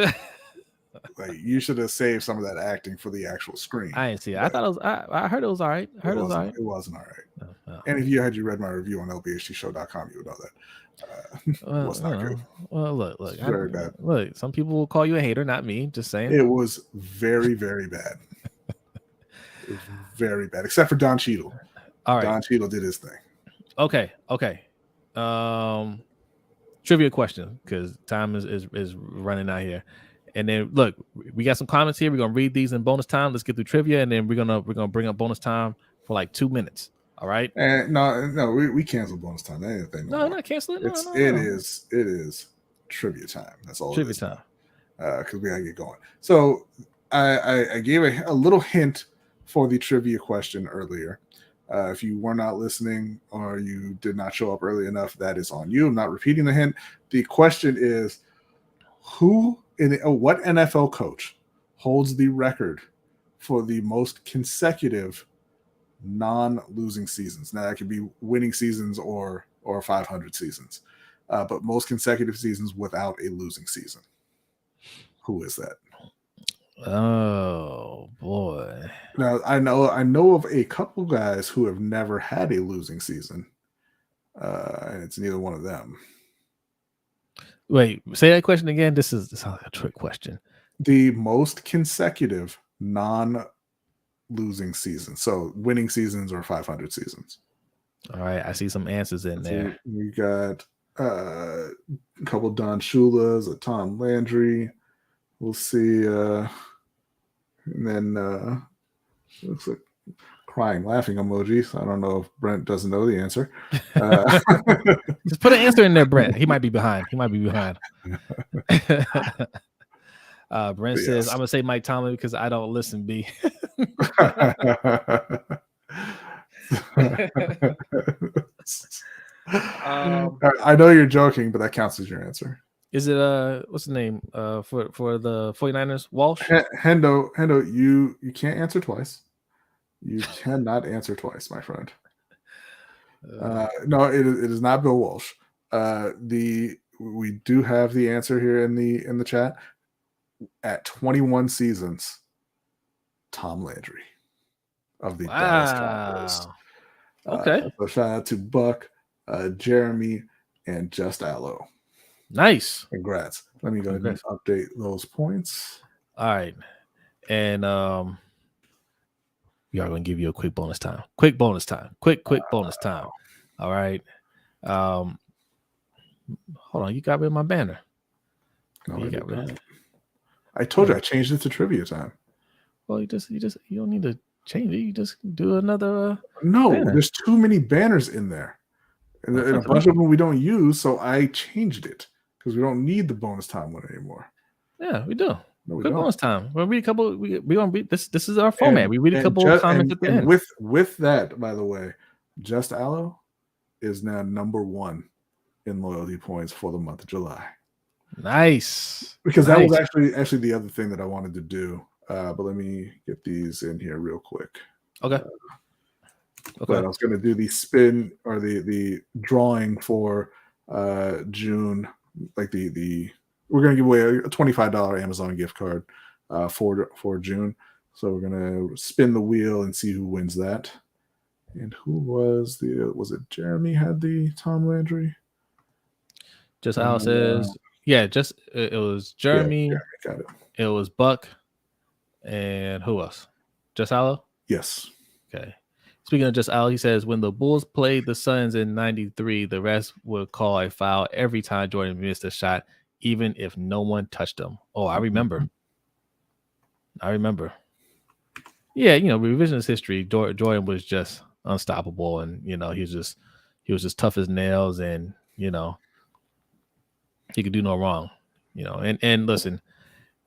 Like, you should have saved some of that acting for the actual screen. I didn't see it. I thought it was. I heard it was all right. It wasn't all right. No. And if you read my review on LBHTShow.com, you would know that. It was not good. Well, look, very bad. Look, some people will call you a hater, not me. Just saying. It was very, very bad. It was very bad, except for Don Cheadle. All right, Don Cheadle did his thing. Okay. Trivia question, because time is running out here. And then look, we got some comments here. We're gonna read these in bonus time. Let's get through trivia, and then we're gonna bring up bonus time for like 2 minutes. All right. And no, we canceled bonus time. Anything? No, not canceling. No. It is trivia time. That's all. Trivia time. Because we gotta get going. So I gave a little hint for the trivia question earlier. If you were not listening or you did not show up early enough, that is on you. I'm not repeating the hint. The question is, what NFL coach holds the record for the most consecutive non-losing seasons? Now, that could be winning seasons or 500 seasons, but most consecutive seasons without a losing season. Who is that? Oh boy! Now I know of a couple guys who have never had a losing season, and it's neither one of them. Wait, say that question again. This sounds like a trick question. The most consecutive non-losing seasons. So winning seasons or 500 seasons. All right, I see some answers in there. We got a couple Don Shula's, a Tom Landry. We'll see. And then looks like crying, laughing emojis. I don't know if Brent doesn't know the answer. Just put an answer in there, Brent. He might be behind. Brent says, I'm going to say Mike Tomlin because I don't listen, B. I know you're joking, but that counts as your answer. Is it what's the name for the 49ers? Walsh? Hendo, you can't answer twice. You cannot answer twice, my friend. No, it is not Bill Walsh. We do have the answer here in the chat. At 21 seasons, Tom Landry of the Dallas Cowboys. Okay. So shout out to Buck, Jeremy, and Just Allo. Nice. Congrats. Let me go ahead and update those points. All right. And we are going to give you a quick bonus time. Quick bonus time. All right. Hold on. You got rid of my banner. No, you got rid of it. I told you I changed it to trivia time. Well, you don't need to change it. You just do another. No, banner. There's too many banners in there. And a bunch of them we don't use, so I changed it because we don't need the bonus time one anymore. Yeah, we do. No, we Good don't. bonus time. We'll read a couple. We don't read this. This is our format. We read a couple of comments at the end. With that, by the way, Just Allo is now number 1 in loyalty points for the month of July. Nice. Because that was actually the other thing that I wanted to do. But let me get these in here real quick. Okay. But I was going to do the spin or the drawing for June, like the we're going to give away a $25 Amazon gift card for June. So we're going to spin the wheel and see who wins that. And who was it Jeremy had the Tom Landry? Just Al says, it was Jeremy. Yeah, Jeremy got it. It was Buck. And who else? Just Allo? Yes. Okay. Speaking of Just Allo, he says, when the Bulls played the Suns in 93, the refs would call a foul every time Jordan missed a shot, even if no one touched him. Oh, I remember. Yeah, revisionist history. Jordan was just unstoppable, and he was just tough as nails, and he could do no wrong. And listen,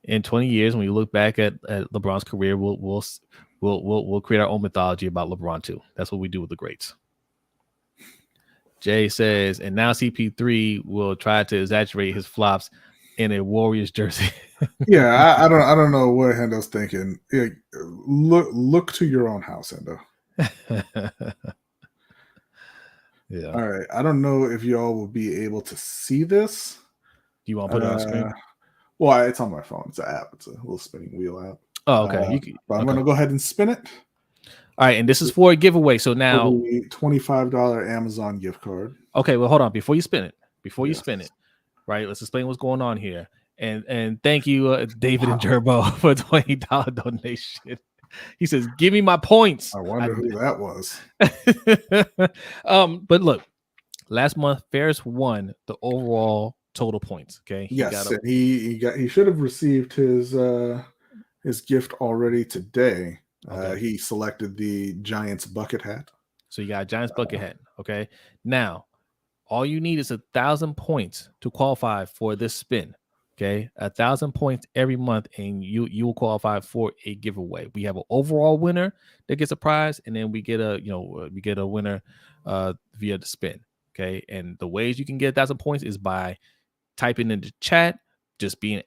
in 20 years, when we look back at LeBron's career, we'll create our own mythology about LeBron too. That's what we do with the greats. Jay says, and now CP3 will try to exaggerate his flops in a Warriors jersey. Yeah, I don't know what Hendo's thinking. Yeah, look to your own house, Hendo. Yeah. All right. I don't know if y'all will be able to see this. Do you want to put it on screen? Well, it's on my phone. It's an app. It's a little spinning wheel app. Oh, okay. I'm going to go ahead and spin it. All right, and this is for a giveaway. So now $25 Amazon gift card. Okay, well, hold on. Before you spin it, right? Let's explain what's going on here. And thank you, David and Gerbo, for a $20 donation. He says, "Give me my points." I wonder who that was. But look, last month Ferris won the overall total points. Okay. He should have received his gift already today. Okay. He selected the Giants bucket hat. So you got a Giants bucket hat. Okay. Now, all you need is 1,000 points to qualify for this spin. Okay, 1,000 points every month, and you will qualify for a giveaway. We have an overall winner that gets a prize, and then we get a winner via the spin. Okay, and the ways you can get 1,000 points is by typing in the chat, just being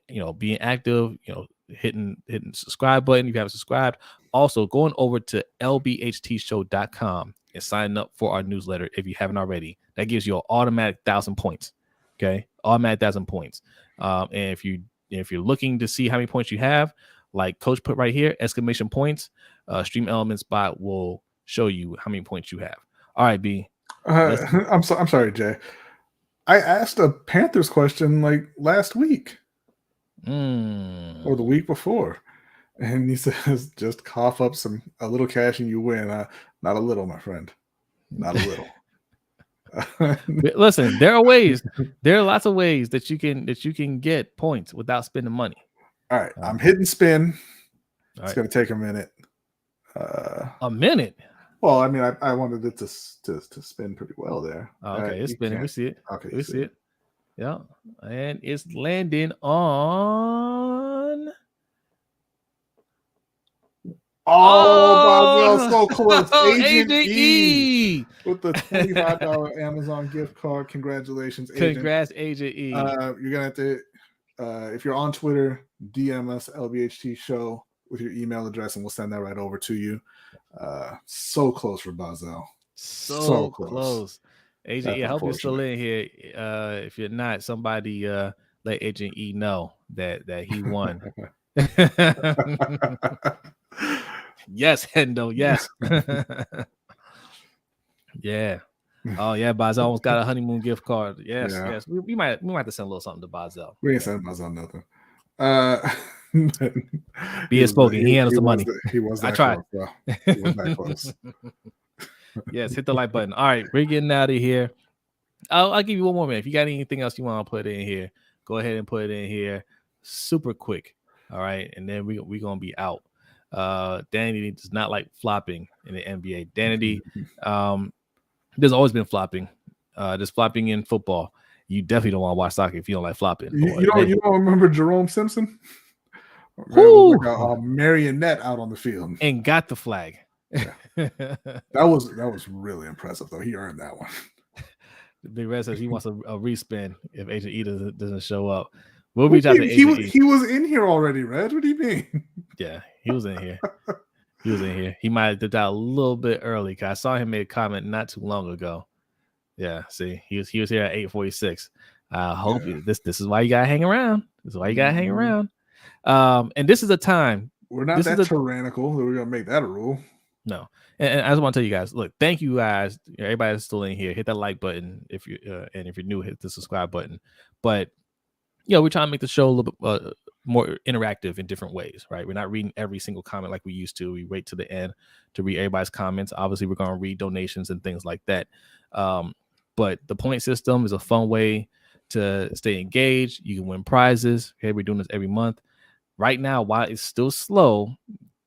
active, hitting subscribe button if you haven't subscribed. Also, going over to LBHTShow.com and signing up for our newsletter if you haven't already. That gives you an automatic 1,000 points. Okay, automatic 1,000 points. And if you're looking to see how many points you have, like Coach put right here, exclamation points, Stream Elements bot will show you how many points you have. All right, B. I'm sorry, Jay. I asked a Panthers question like last week Mm. or the week before, and he says, "Just cough up a little cash and you win." Not a little, my friend. Not a little. Listen, there are ways. There are lots of ways that you can get points without spending money. All right, I'm hitting spin. All it's right. going to take a minute. A minute. Well, I mean, I wanted it to spin pretty well there. Oh, okay, it's spinning. We see it. Okay, we see it. Yeah, and it's landing on. Oh, so close. Agent E with the $25 Amazon gift card. Congratulations, Agent. Congrats, Agent E. You're gonna have to, if you're on Twitter, DM us LBHT Show with your email address, and we'll send that right over to you. So close for Bazel. So close. Agent E, I hope you're still in here. If you're not, somebody let Agent E know that he won. Yes, Hendo. Yes. Yeah. Oh yeah, Bazel almost got a honeymoon gift card. Yes, yes. We might have to send a little something to Bazel. We ain't sending Bazel nothing. Be spoken. He handles the money. He was that I tried. close, bro. He was that close. Yes, hit the like button. All right, we're getting out of here. I'll give you one more minute. If you got anything else you want to put in here, go ahead and put it in here super quick. All right, and then we're gonna be out. Danny does not like flopping in the NBA. Danny, there's always been flopping. There's flopping in football. You definitely don't want to watch soccer if you don't like flopping. You don't remember Jerome Simpson? Like a marionette out on the field and got the flag. Yeah. that was really impressive though. He earned that one. Big Red says he wants a respin if Agent E doesn't show up. We'll reach out to Agent E. He was in here already, Reg. What do you mean? Yeah, he was in here. He was in here. He might have dipped out a little bit early because I saw him make a comment not too long ago. Yeah, see, he was here at 8:46. I hope this is why you gotta hang around. This is why you gotta hang around. And this is a time. We're not that tyrannical that we're gonna make that a rule. No, and I just want to tell you guys, look, thank you guys. Everybody that's still in here, hit that like button if you and if you're new, hit the subscribe button. But we're trying to make the show a little bit more interactive in different ways, right? We're not reading every single comment like we used to. We wait to the end to read everybody's comments. Obviously, we're going to read donations and things like that. But the point system is a fun way to stay engaged. You can win prizes. Okay, we're doing this every month. Right now, while it's still slow,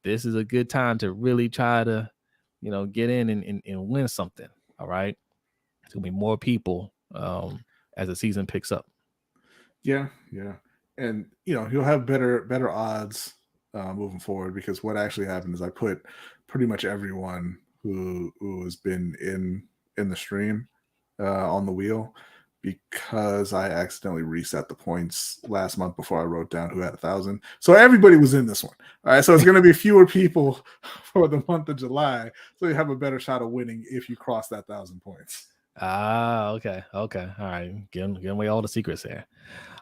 this is a good time to really try to, get in and win something. All right. There's going to be more people as the season picks up. Yeah. And, you'll have better odds moving forward because what actually happened is I put pretty much everyone who has been in the stream on the wheel because I accidentally reset the points last month before I wrote down who had 1,000. So everybody was in this one. All right. So it's going to be fewer people for the month of July. So you have a better shot of winning if you cross that 1,000 points. Okay. All right. Giving away all the secrets there.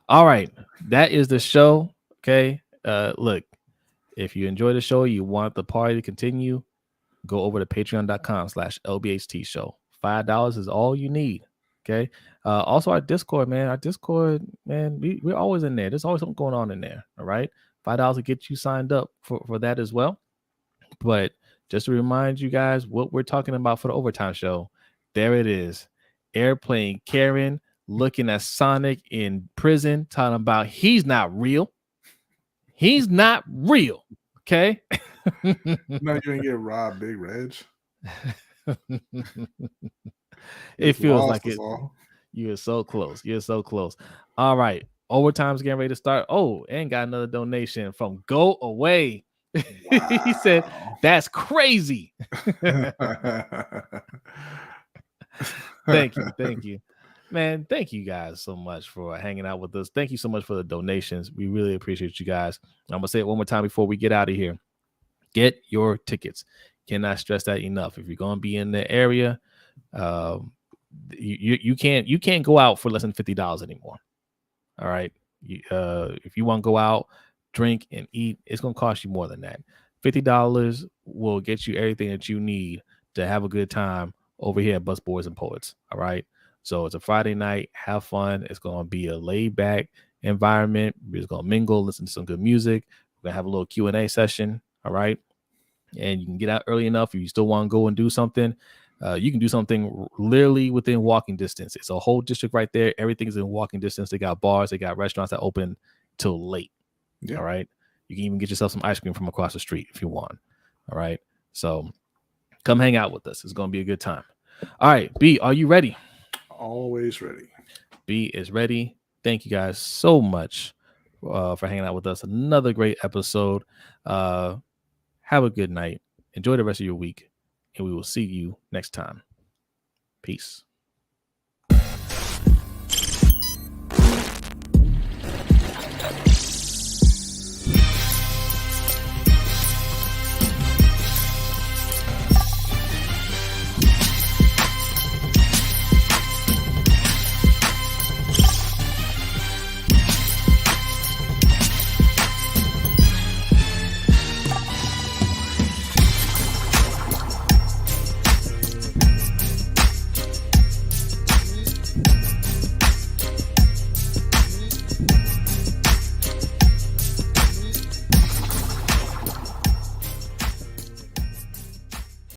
All right. That is the show. Okay. Look, if you enjoy the show, you want the party to continue, go over to patreon.com/LBHT Show. $5 is all you need. Okay. Also our Discord, man. We're always in there. There's always something going on in there. All right. $5 will get you signed up for that as well. But just to remind you guys what we're talking about for the overtime show, there it is. Airplane Karen looking at Sonic in prison, talking about he's not real. He's not real. Okay. No, you ain't get robbed, Big Reg. It feels like it. You're so close. All right. Overtime's getting ready to start. Oh, and got another donation from Go Away. Wow. He said, that's crazy. Thank you. Man, thank you guys so much for hanging out with us. Thank you so much for the donations. We really appreciate you guys. I'm going to say it one more time before we get out of here. Get your tickets. Cannot stress that enough. If you're going to be in the area, you can't go out for less than $50 anymore. All right. If you want to go out, drink and eat, it's going to cost you more than that. $50 will get you everything that you need to have a good time over here at Bus Boys and Poets. All right. So it's a Friday night. Have fun. It's going to be a laid back environment. We're just going to mingle, listen to some good music. We're going to have a little Q&A session. All right. And you can get out early enough. If you still want to go and do something, you can do something literally within walking distance. It's a whole district right there. Everything is in walking distance. They got bars. They got restaurants that open till late. Yeah. All right. You can even get yourself some ice cream from across the street if you want. All right. So come hang out with us. It's going to be a good time. All right. B, are you ready? Always ready. B is ready. Thank you guys so much for hanging out with us. Another great episode. Have a good night. Enjoy the rest of your week. And we will see you next time. Peace.